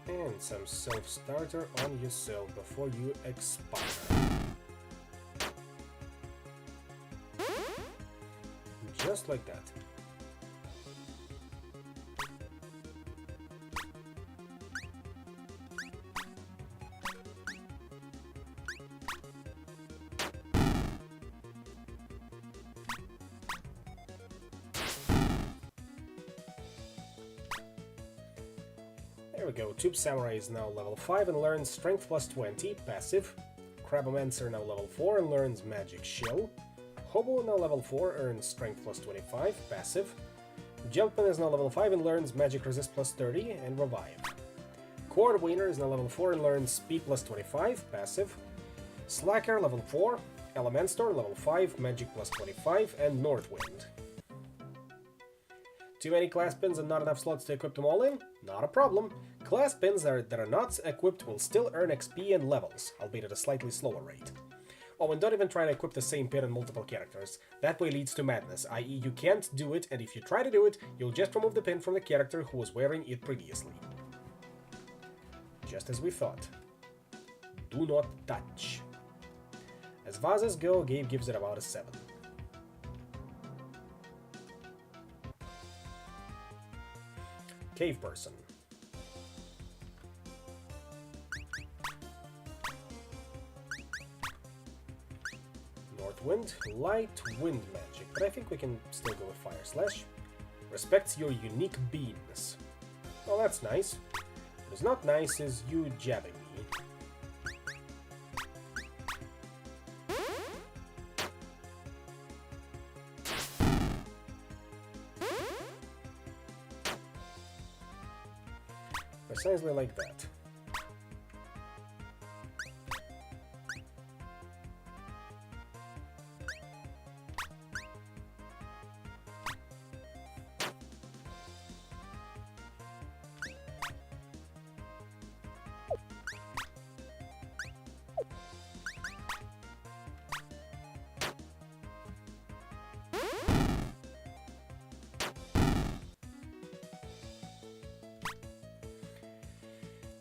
And some self-starter on yourself before you expire. Just like that. There we go. Tube Samurai is now level 5 and learns Strength plus 20, passive. Crabomancer now level 4 and learns Magic Shell. Hobo now level 4 earns Strength plus 25, passive. Jumpman is now level 5 and learns Magic Resist plus 30 and Revive. Cordwainer is now level 4 and learns Speed plus 25, passive. Slacker level 4, Elementor level 5, Magic plus 25, and Northwind. Too many class pins and not enough slots to equip them all in? Not a problem. Class pins that are not equipped will still earn XP and levels, albeit at a slightly slower rate. Oh, and don't even try to equip the same pin on multiple characters. That way leads to madness, i.e. you can't do it, and if you try to do it, you'll just remove the pin from the character who was wearing it previously. Just as we thought. Do not touch. As vases go, Gabe gives it about a 7. Cave Person. Northwind, light wind magic, but I think we can still go with Fire Slash. Respects your unique beams. Oh, that's nice. What is not nice is you jabbing me. Precisely like that.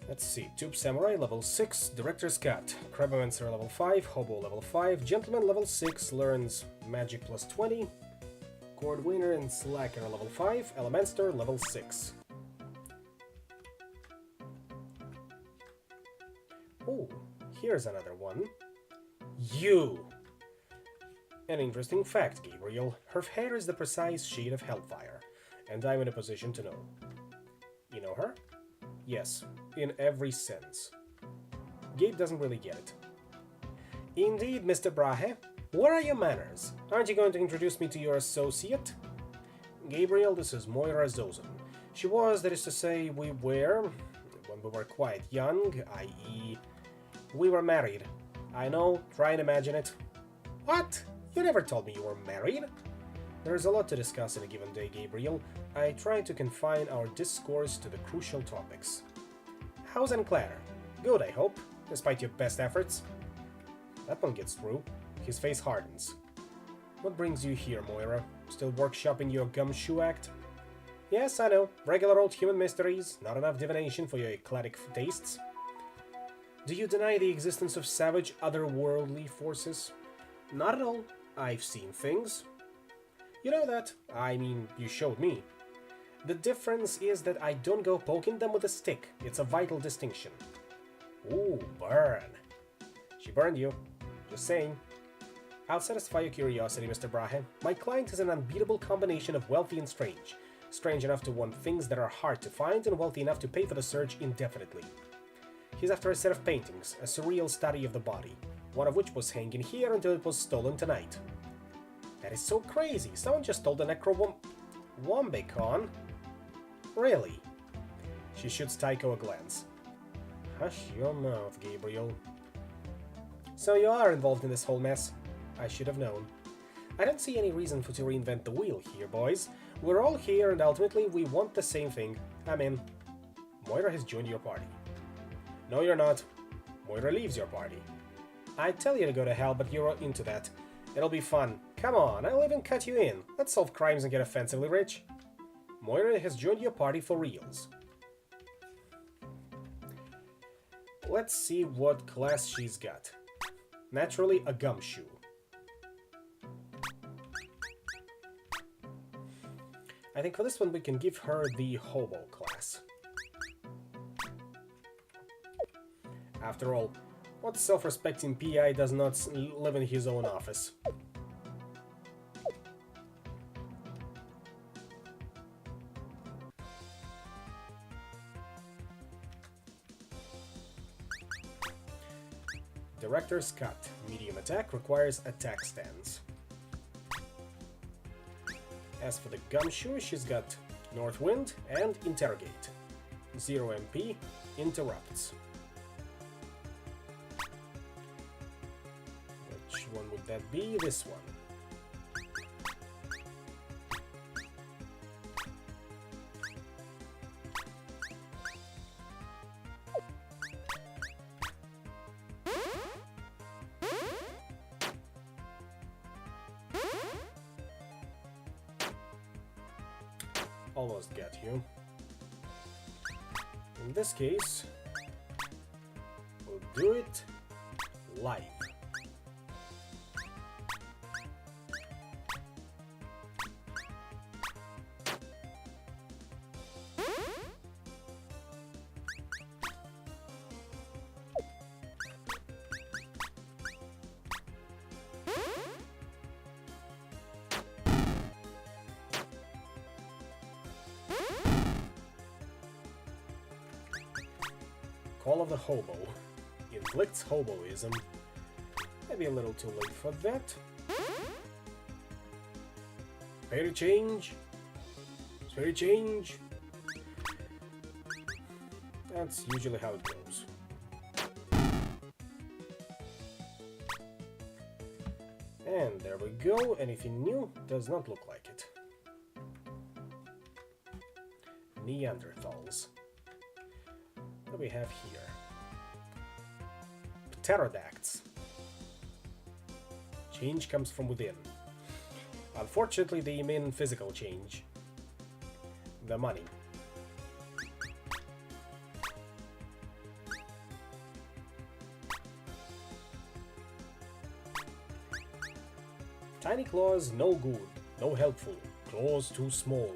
Let's see, Tube Samurai level 6, Director's Cut, Crabomancer level 5, Hobo level 5, Gentleman level 6, learns Magic plus 20, Cordwainer and Slacker level 5, Elementor level 6. Oh, here's another one. You! An interesting fact, Gabriel. Her hair is the precise shade of Hellfire, and I'm in a position to know. You know her? Yes, in every sense. Gabe doesn't really get it. Indeed, Mr. Brahe. What are your manners? Aren't you going to introduce me to your associate? Gabriel, this is Moira Zozen. She was, that is to say, we were, when we were quite young, i.e. we were married. I know, try and imagine it. What? You never told me you were married. There's a lot to discuss in a given day, Gabriel. I try to confine our discourse to the crucial topics. How's Claire? Good, I hope, despite your best efforts. That one gets through. His face hardens. What brings you here, Moira? Still workshopping your gumshoe act? Yes, I know. Regular old human mysteries. Not enough divination for your eclectic tastes. Do you deny the existence of savage, otherworldly forces? Not at all. I've seen things. You know that. I mean, you showed me. The difference is that I don't go poking them with a stick. It's a vital distinction. Ooh, burn. She burned you. Just saying. I'll satisfy your curiosity, Mr. Brahe. My client is an unbeatable combination of wealthy and strange. Strange enough to want things that are hard to find, and wealthy enough to pay for the search indefinitely. He's after a set of paintings, a surreal study of the body. one of which was hanging here until it was stolen tonight. That is so crazy. Someone just stole the Wombicon. Really? She shoots Tycho a glance. Hush your mouth, Gabriel. So you are involved in this whole mess. I should have known. I don't see any reason to reinvent the wheel here, boys. We're all here and ultimately we want the same thing. I'm in. Moira has joined your party. No, you're not. Moira leaves your party. I tell you to go to hell, but you're into that. It'll be fun. Come on, I'll even cut you in. Let's solve crimes and get offensively rich. Moira has joined your party for reals. Let's see what class she's got. Naturally, a gumshoe. I think for this one we can give her the hobo class. After all, what self-respecting PI does not live in his own office? Director's cut. Medium attack requires attack stance. As for the gumshoe, she's got North Wind and Interrogate. 0 MP, interrupts. Which one would that be? This one. Almost got you. In this case, we'll do it live. Call of the Hobo. Inflicts hoboism. Maybe a little too late for that. Spare change. Spare change. That's usually how it goes. And there we go. Anything new? Does not look like it. Neanderthals. What do we have here? Pterodactyls. Change comes from within. Unfortunately, they mean physical change. The money. Tiny claws, no good, no helpful. Claws too small.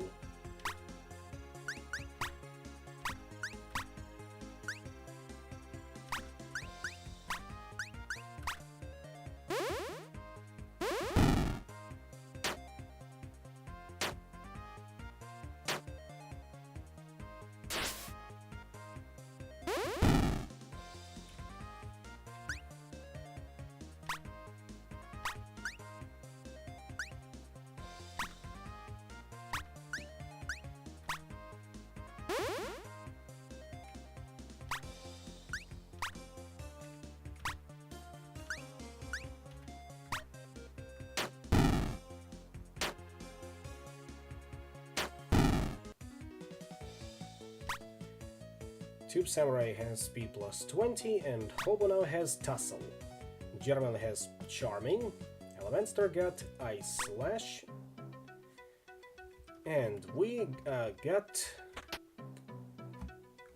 Tube Samurai has speed plus 20, and Hobo now has Tussle. German has Charming. Elementor got Ice Slash. And we got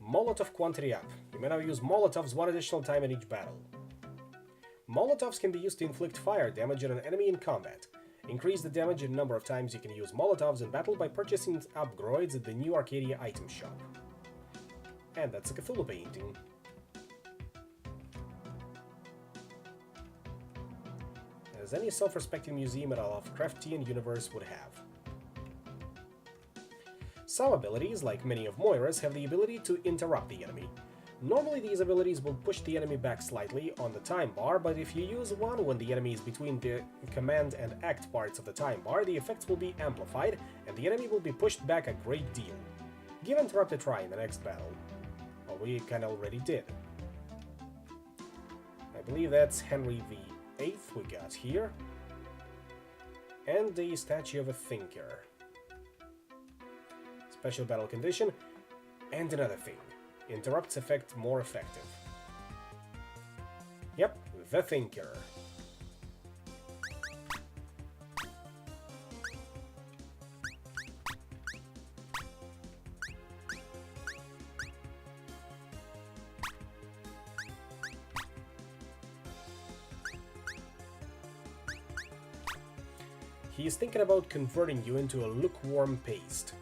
Molotov quantity up. You may now use Molotovs one additional time in each battle. Molotovs can be used to inflict fire damage on an enemy in combat. Increase the damage and number of times you can use Molotovs in battle by purchasing upgrades at the new Arcadia item shop. And that's a Cthulhu painting. As any self-respecting museum in a Lovecaftian universe would have. Some abilities, like many of Moira's, have the ability to interrupt the enemy. Normally these abilities will push the enemy back slightly on the time bar, but if you use one when the enemy is between the command and act parts of the time bar, the effects will be amplified and the enemy will be pushed back a great deal. Give Interrupt a try in the next battle. Well, we kinda already did. I believe that's Henry VIII we got here. And the Statue of a Thinker. Special battle condition. And another thing. Interrupts effect more effective. Yep, the Thinker. He is thinking about converting you into a lukewarm paste.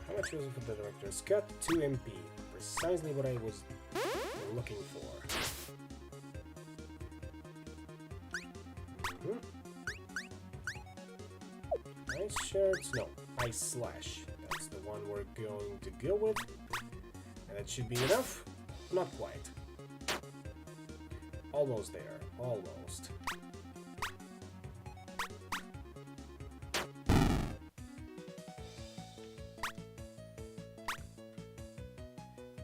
How much was it for the director's cut? 2 MP. Precisely what I was looking for. Ice shards? No. Ice slash. That's the one we're going to go with. And that should be enough? Not quite. Almost there. Almost.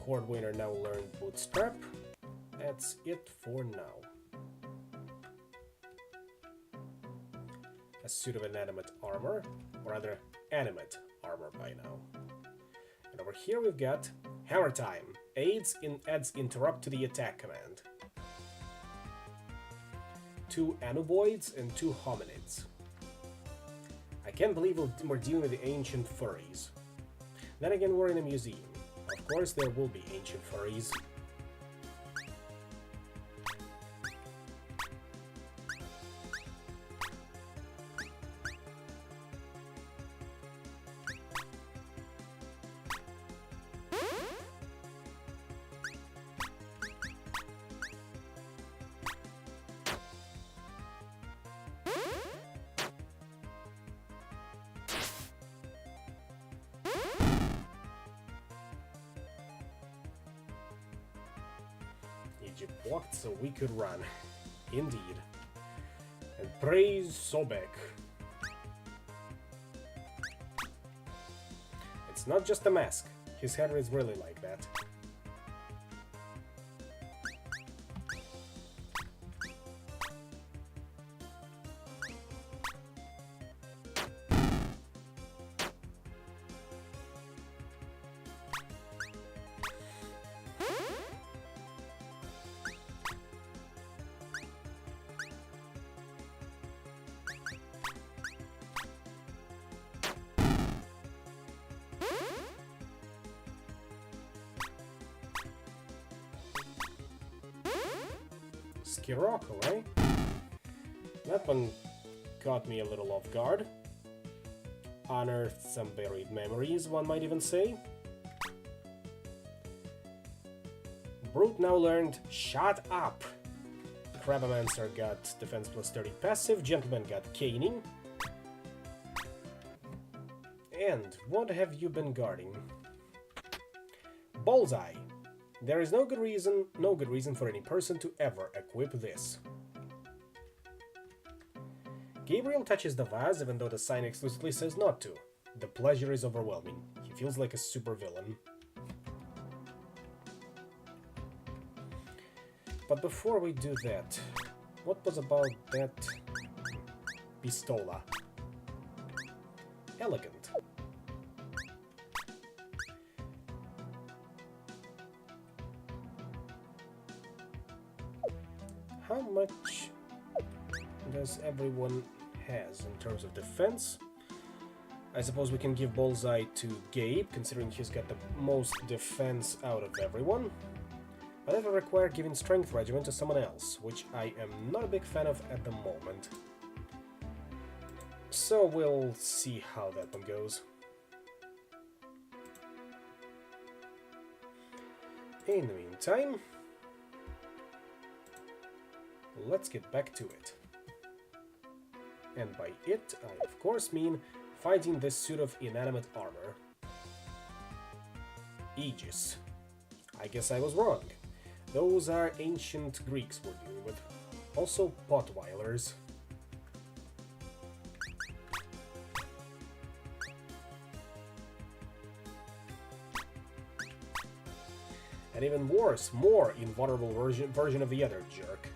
Cordwainer now learned Bootstrap. That's it for now. A suit of inanimate armor, or rather, animate armor by now. And over here we've got Hammer Time. Adds interrupt to the attack command. 2 anuboids and 2 hominids. I can't believe we're dealing with the ancient furries. Then again, we're in a museum. Of course there will be ancient furries. Egypt walked so we could run. Indeed. And praise Sobek. It's not just a mask. His hair is really like that. Skirocco, eh? That one caught me a little off guard. Unearthed some buried memories, one might even say. Brute now learned Shut Up. Crabomancer got Defense plus 30 passive, Gentleman got Caning. And what have you been guarding? Bullseye. There is no good reason for any person to ever equip this. Gabriel touches the vase even though the sign explicitly says not to. The pleasure is overwhelming. He feels like a supervillain. but before we do that, what was about that pistola? Elegant. How much does everyone has in terms of defense? I suppose we can give Bullseye to Gabe, considering he's got the most defense out of everyone. But that will require giving Strength Regiment to someone else, which I am not a big fan of at the moment. So we'll see how that one goes. In the meantime, let's get back to it. And by it, I of course mean fighting this suit of inanimate armor. Aegis. I guess I was wrong. Those are ancient Greeks we're dealing with. Also Potweilers. And even worse, more invulnerable version of the other jerk.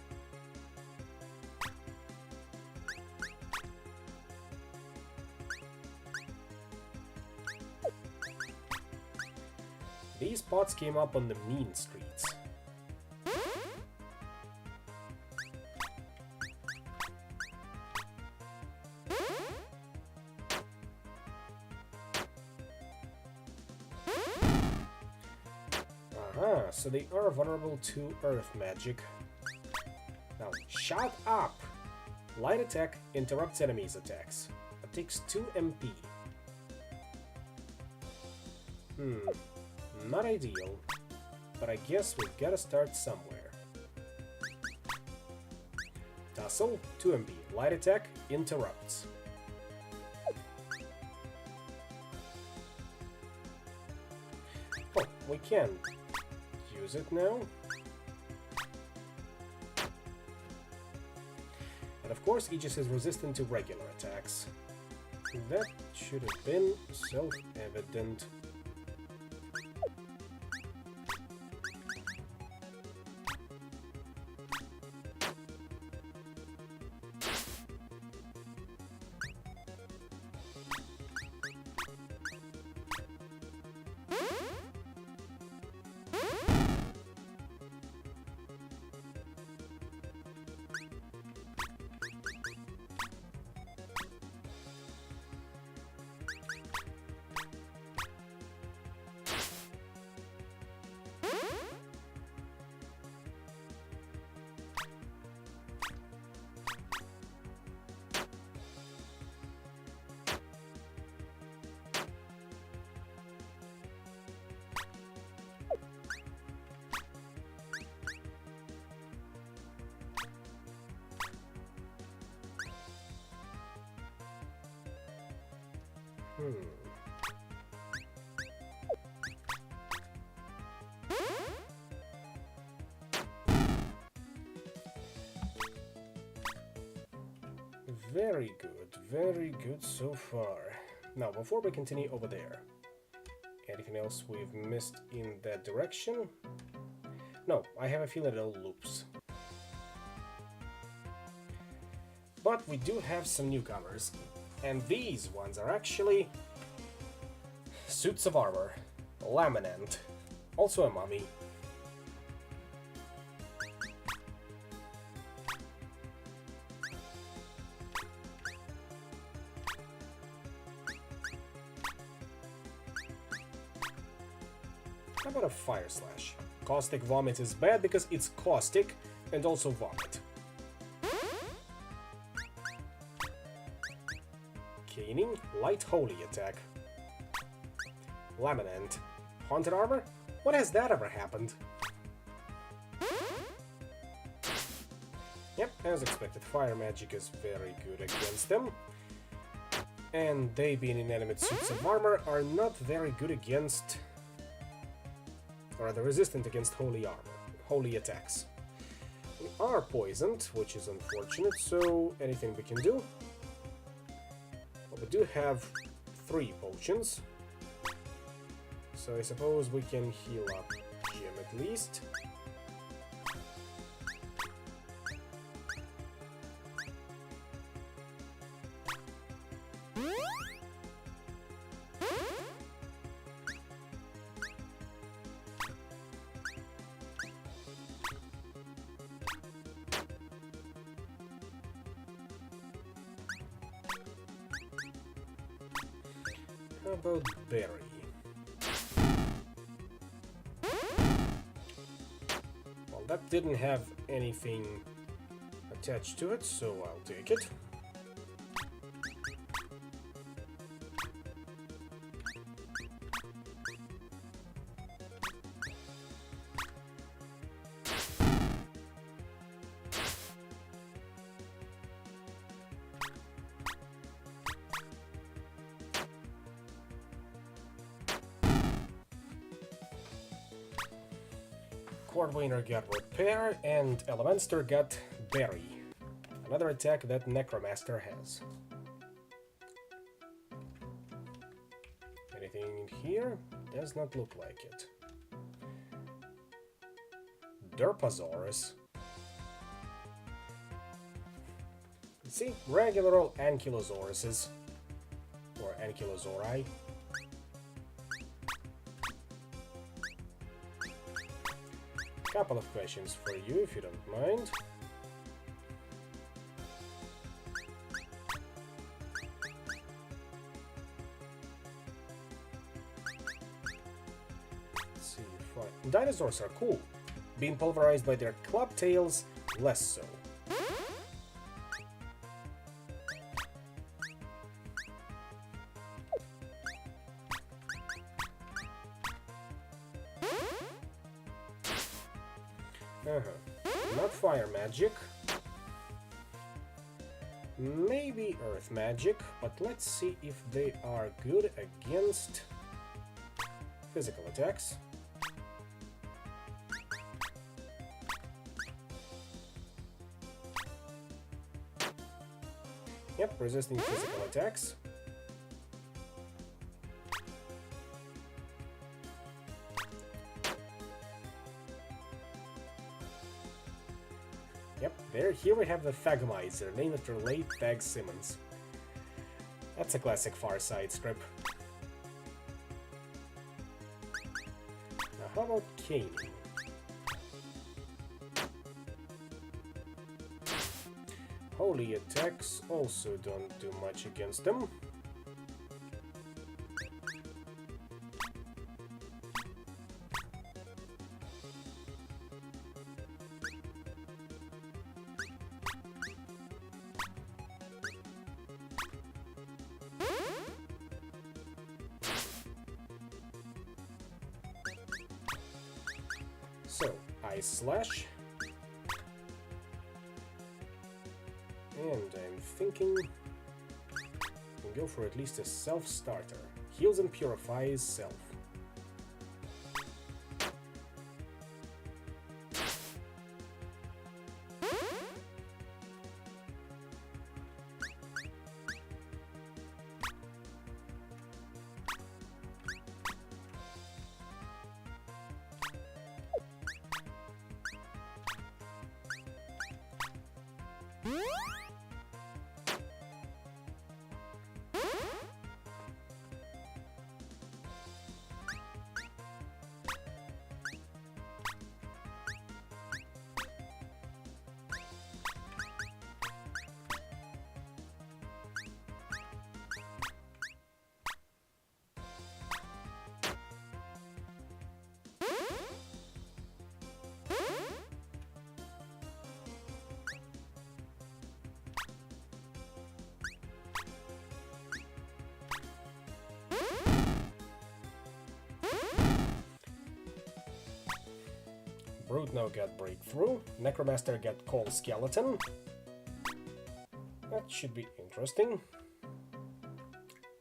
These pots came up on the mean streets. Aha, so they are vulnerable to earth magic. Now, shut up! Light attack interrupts enemies' attacks. It takes 2 MP. Not ideal, but I guess we've gotta start somewhere. Tussle, 2 MP. Light attack, interrupts. Oh, we can use it now. And of course, Aegis is resistant to regular attacks. That should have been self-evident. Very good so far. Now, before we continue over there, anything else we've missed in that direction? No, I have a feeling it all loops. But we do have some newcomers, and these ones are actually suits of armor, laminant, also a mummy. How about a fire slash? Caustic vomit is bad because it's caustic and also vomit. Caning, light holy attack. Laminant. Haunted armor? When has that ever happened? Yep, as expected, fire magic is very good against them. And they, being inanimate suits of armor, are not very good against... or rather resistant against holy armor, holy attacks. We are poisoned, which is unfortunate, so anything we can do. But we do have 3 potions. So I suppose we can heal up Jim at least. How about berry? Well, that didn't have anything attached to it, so I'll take it. Cordwainer got Repair, and Elemenster got Berry. Another attack that Necromaster has. Anything in here? Does not look like it. Derpasaurus. See, regular old Ankylosauruses. Or Ankylosauri. Couple of questions for you, if you don't mind. Let's see if dinosaurs are cool. Being pulverized by their club tails, less so. Not fire magic. Maybe earth magic, but let's see if they are good against physical attacks. Yep, resisting physical attacks. Yep, here we have the Thagomizer, named after late Thag Simmons. That's a classic Far Side strip. Now, how about Caning? Holy attacks also don't do much against them. So, Ice Slash. And I'm thinking we'll go for at least a self-starter. Heals and purifies self. Brute now got Breakthrough. Necromaster got Cold Skeleton. That should be interesting.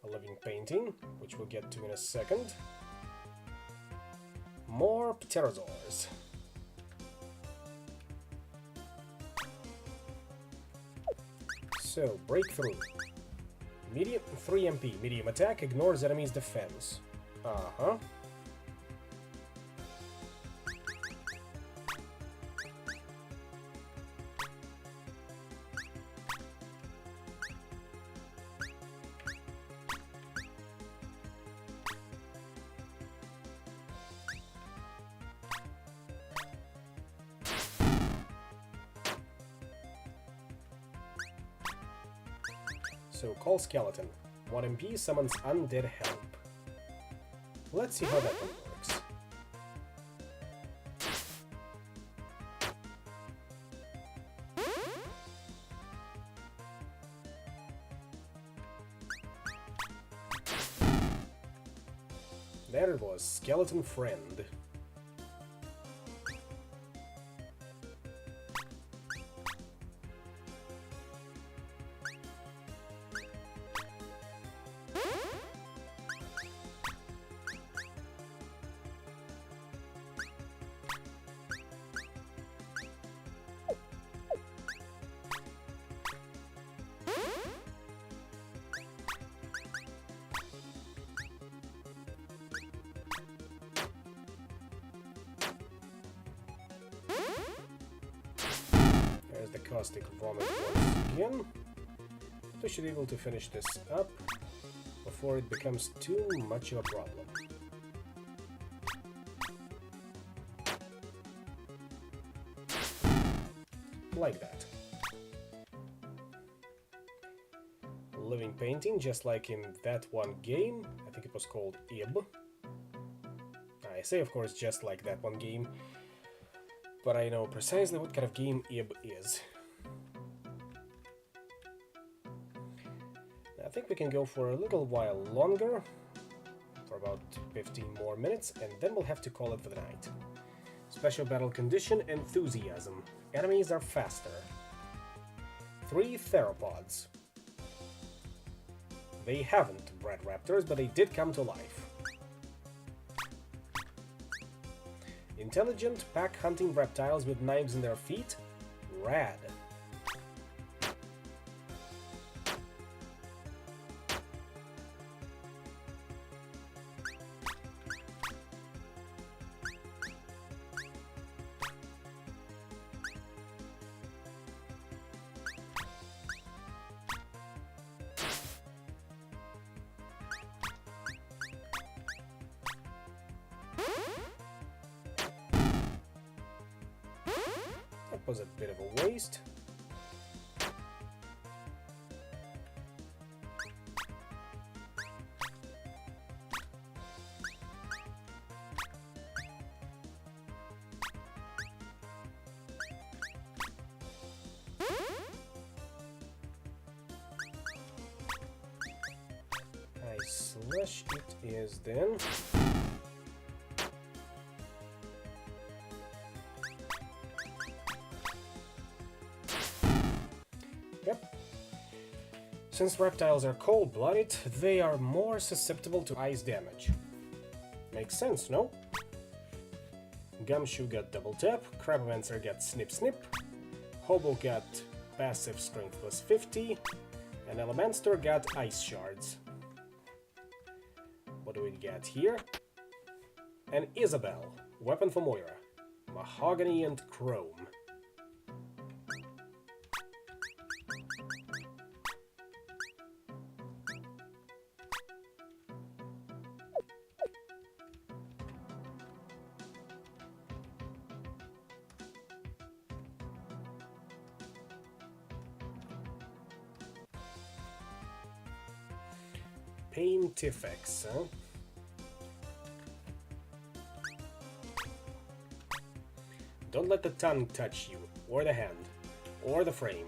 A Living Painting, which we'll get to in a second. More Pterosaurs. So, Breakthrough. Medium 3 MP. Medium attack ignores enemy's defense. Uh-huh. So, Call Skeleton. 1 MP summons Undead Help. Let's see how that one works. There it was, skeleton friend. There's the caustic vomit once again. We should be able to finish this up before it becomes too much of a problem. Like that. Living painting, just like in that one game. I think it was called Ib. I say, of course, just like that one game, but I know precisely what kind of game Ib is. I think we can go for a little while longer, for about 15 more minutes, and then we'll have to call it for the night. Special battle condition, enthusiasm. Enemies are faster. 3 theropods. They haven't bred raptors, but they did come to life. Intelligent pack hunting reptiles with knives in their feet? Rad. That was a bit of a waste. I slash it is then. Yep. Since reptiles are cold-blooded, they are more susceptible to ice damage. Makes sense, no? Gumshoe got double tap, Crabomancer got snip snip, Hobo got passive strength plus 50, and Elementor got ice shards. What do we get here? An Isabel, weapon for Moira, mahogany and chrome. Paintifex, huh? Don't let the tongue touch you, or the hand, or the frame.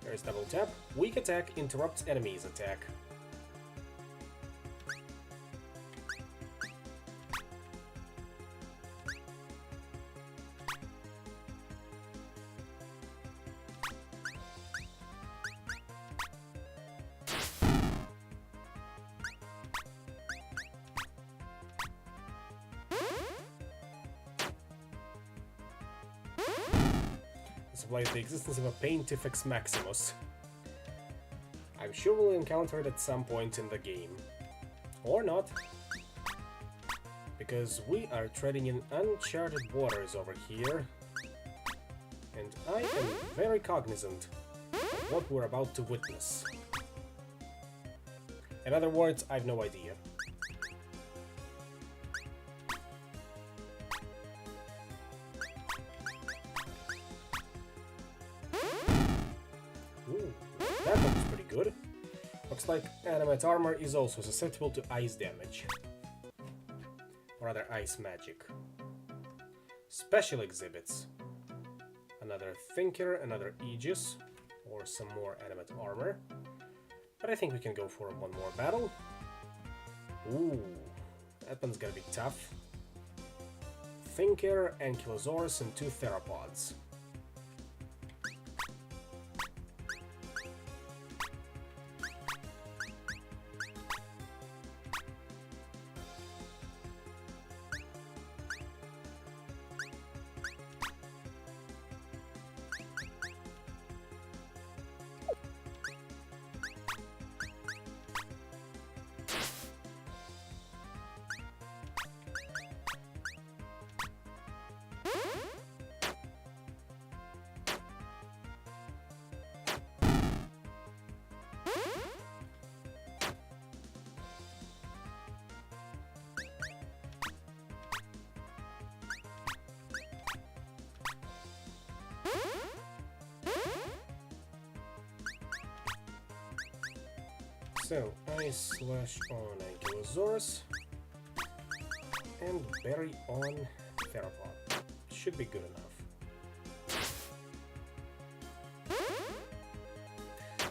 There's double tap. Weak attack interrupts enemy's attack. Supplies the existence of a Paintifex Maximus. I'm sure we'll encounter it at some point in the game. Or not. Because we are treading in uncharted waters over here. And I am very cognizant of what we're about to witness. In other words, I've no idea. looks like animate armor is also susceptible to ice damage. Or rather, ice magic. Special exhibits. Another Thinker, another Aegis, or some more animate armor. But I think we can go for one more battle. Ooh, that one's gonna be tough. Thinker, Ankylosaurus, and 2 theropods. So, Ice Slash on Ankylosaurus and Berry on Theropod. Should be good enough.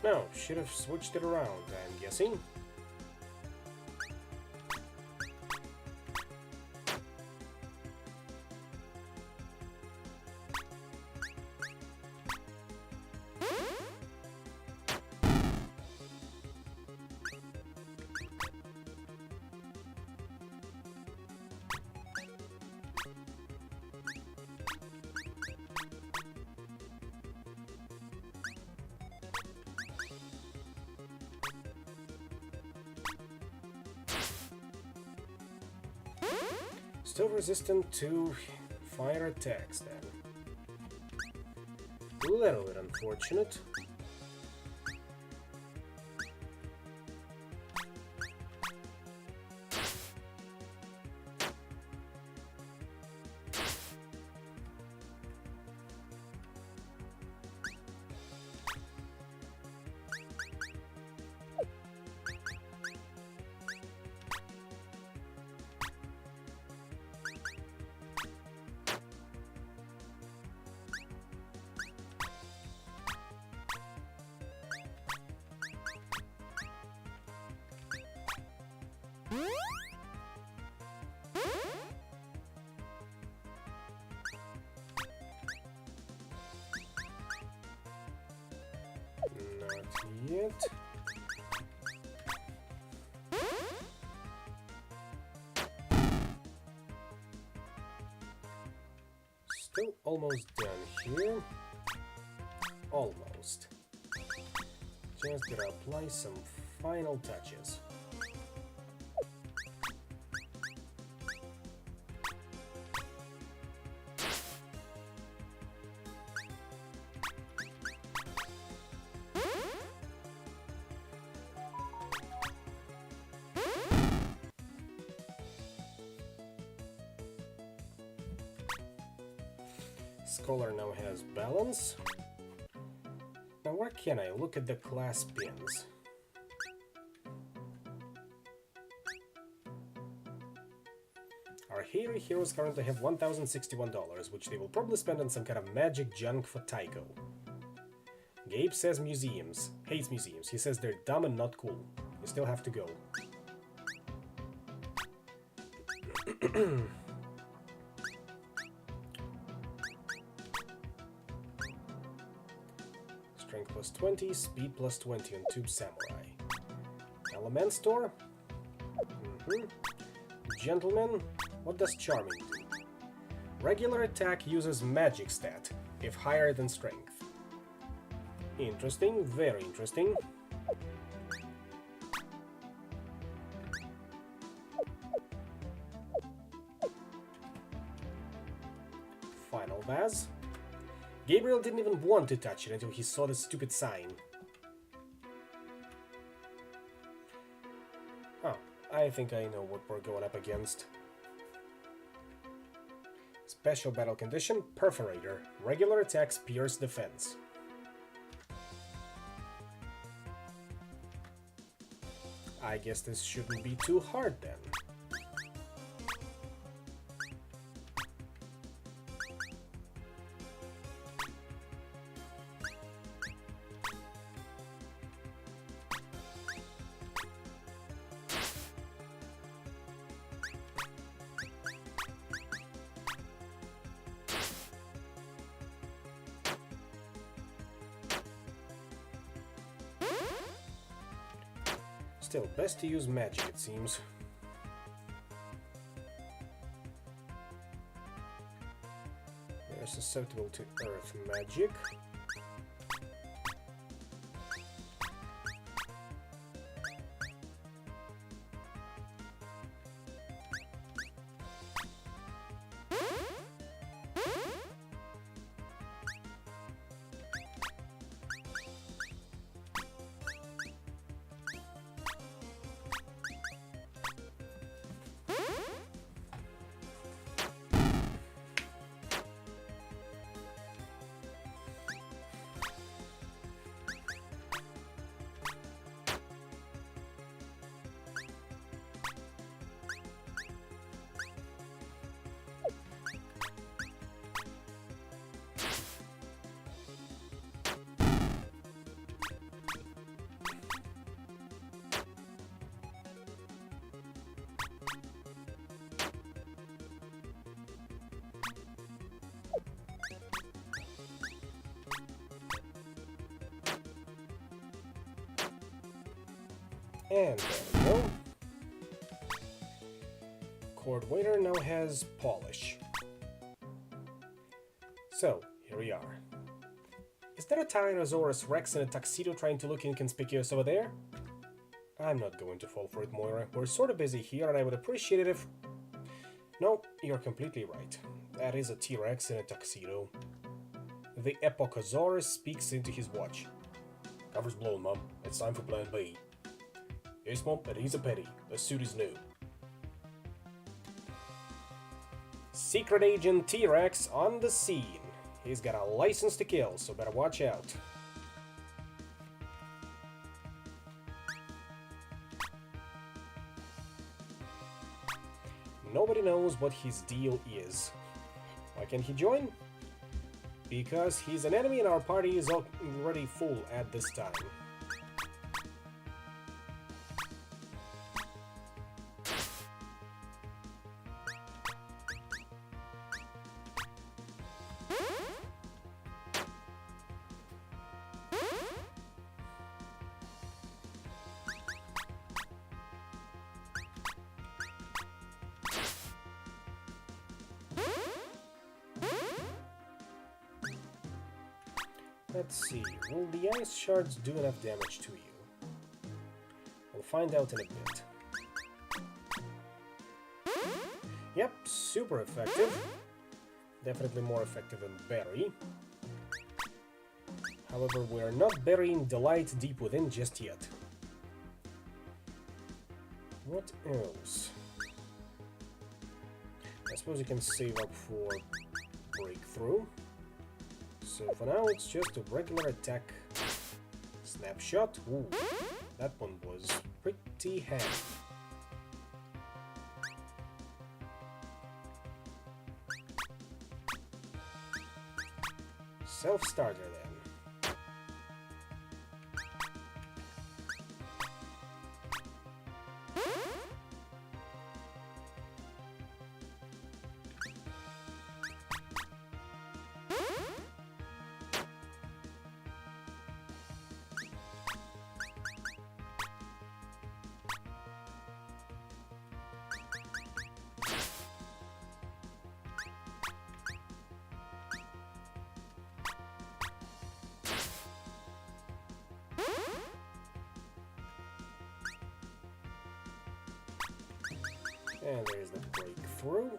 No, should have switched it around, I'm guessing. Still resistant to fire attacks then. A little bit unfortunate. Not yet. Still almost done here. Almost. Just gotta apply some final touches. Scholar now has balance. Now where can I look at the class pins? Our hairy heroes currently have $1,061, which they will probably spend on some kind of magic junk for Tycho. Gabe says museums. Hates museums. He says they're dumb and not cool. You still have to go. Strength plus 20, speed plus 20 on Tube Samurai. Element Store? Gentleman, what does Charming do? Regular attack uses magic stat, if higher than strength. Interesting, very interesting. Final Vase. Gabriel didn't even want to touch it until he saw the stupid sign. Oh, I think I know what we're going up against. Special battle condition, Perforator. Regular attacks, pierce defense. I guess this shouldn't be too hard then. Still, best to use magic, it seems. They're susceptible to earth magic. And there we go. Cord waiter now has polish. So, here we are. Is there a Tyrannosaurus Rex in a tuxedo trying to look inconspicuous over there? I'm not going to fall for it, Moira. We're sort of busy here, and I would appreciate it if... No, you're completely right. That is a T-Rex in a tuxedo. The Epochosaurus speaks into his watch. Cover's blown, Mum. It's time for Plan B. Yes, Mom, but he's a petty. The suit is new. Secret Agent T-Rex on the scene. He's got a license to kill, so better watch out. Nobody knows what his deal is. Why can't he join? Because he's an enemy and our party is already full at this time. Let's see, will the ice shards do enough damage to you? We'll find out in a bit. Yep, super effective. Definitely more effective than Berry. However, we're not burying Delight deep within just yet. What else? I suppose you can save up for Breakthrough. So for now, it's just a regular attack. Snapshot. Ooh, that one was pretty heavy. Self-starter then. And there's the breakthrough.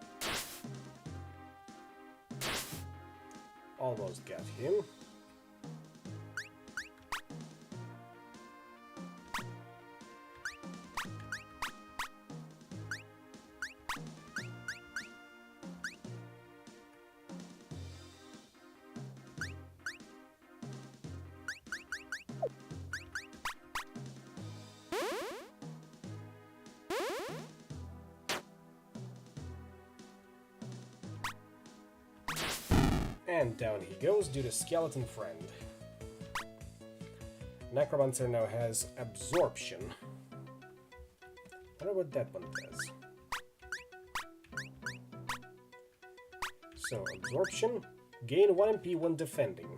Almost got him. And down he goes due to Skeleton Friend. Necromancer now has Absorption. I don't know what that one does. So, Absorption. Gain 1 MP when defending.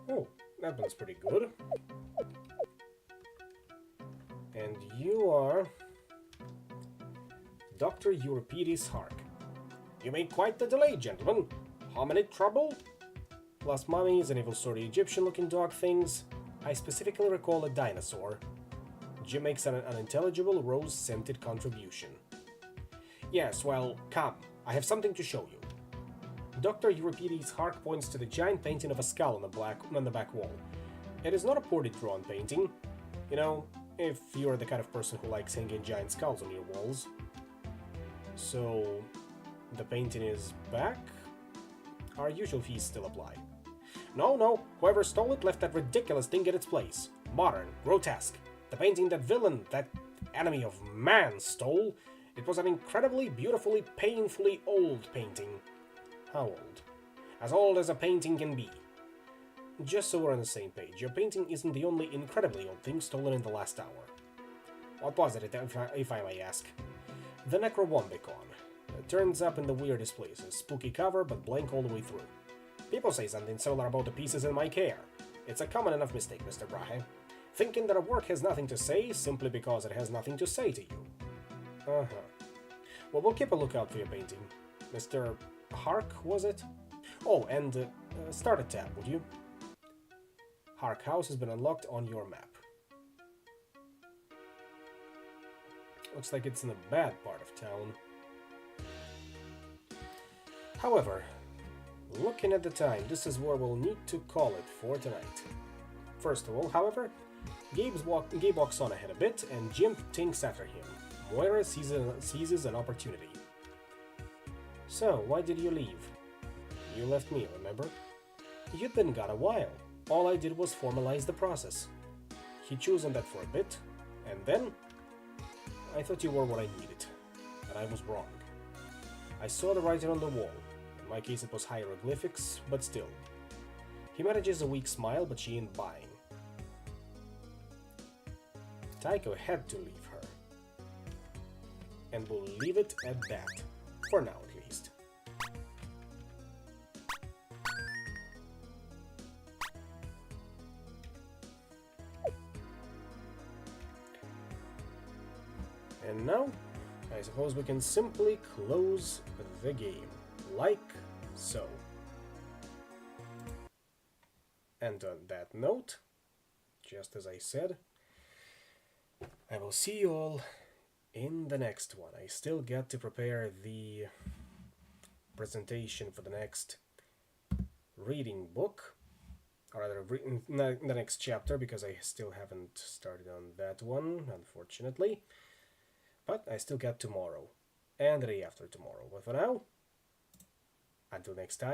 Oh, that one's pretty good. And you are... Dr. Euripides Hark. You made quite the delay, gentlemen. Hominid trouble? Plus mummies and evil sort of Egyptian-looking dog things. I specifically recall a dinosaur. Jim makes an unintelligible rose-scented contribution. Yes, well, come. I have something to show you. Dr. Euripides Hark points to the giant painting of a skull on the back wall. It is not a poorly drawn painting. You know, if you're the kind of person who likes hanging giant skulls on your walls. So, the painting is back? Our usual fees still apply. No, whoever stole it left that ridiculous thing in its place. Modern, grotesque. The painting that villain, that enemy of man stole, it was an incredibly, beautifully, painfully old painting. How old? As old as a painting can be. Just so we're on the same page, your painting isn't the only incredibly old thing stolen in the last hour. What was it, if I may ask? The Necrowombicon. It turns up in the weirdest places. Spooky cover, but blank all the way through. People say something similar about the pieces in my care. It's a common enough mistake, Mr. Brahe. Thinking that a work has nothing to say simply because it has nothing to say to you. Uh-huh. Well, we'll keep a lookout for your painting. Mr. Hark, was it? Oh, and start a tab, would you? Hark House has been unlocked on your map. Looks like it's in a bad part of town. However, looking at the time, this is where we'll need to call it for tonight. First of all, however, Gabe walks on ahead a bit, and Jim thinks after him. Moira seizes an opportunity. So, why did you leave? You left me, remember? You'd been gone a while. All I did was formalize the process. He chews on that for a bit, and then... I thought you were what I needed, and I was wrong. I saw the writing on the wall. In my case it was hieroglyphics, but still. He manages a weak smile, but she ain't buying. Tycho had to leave her. And we'll leave it at that, for now at least. And now, I suppose we can simply close the game, like so. And on that note, just as I said, I will see you all in the next one. I still got to prepare the presentation for the next reading book, or rather the next chapter, because I still haven't started on that one, unfortunately. But I still got tomorrow, and the day after tomorrow. But for now, until next time.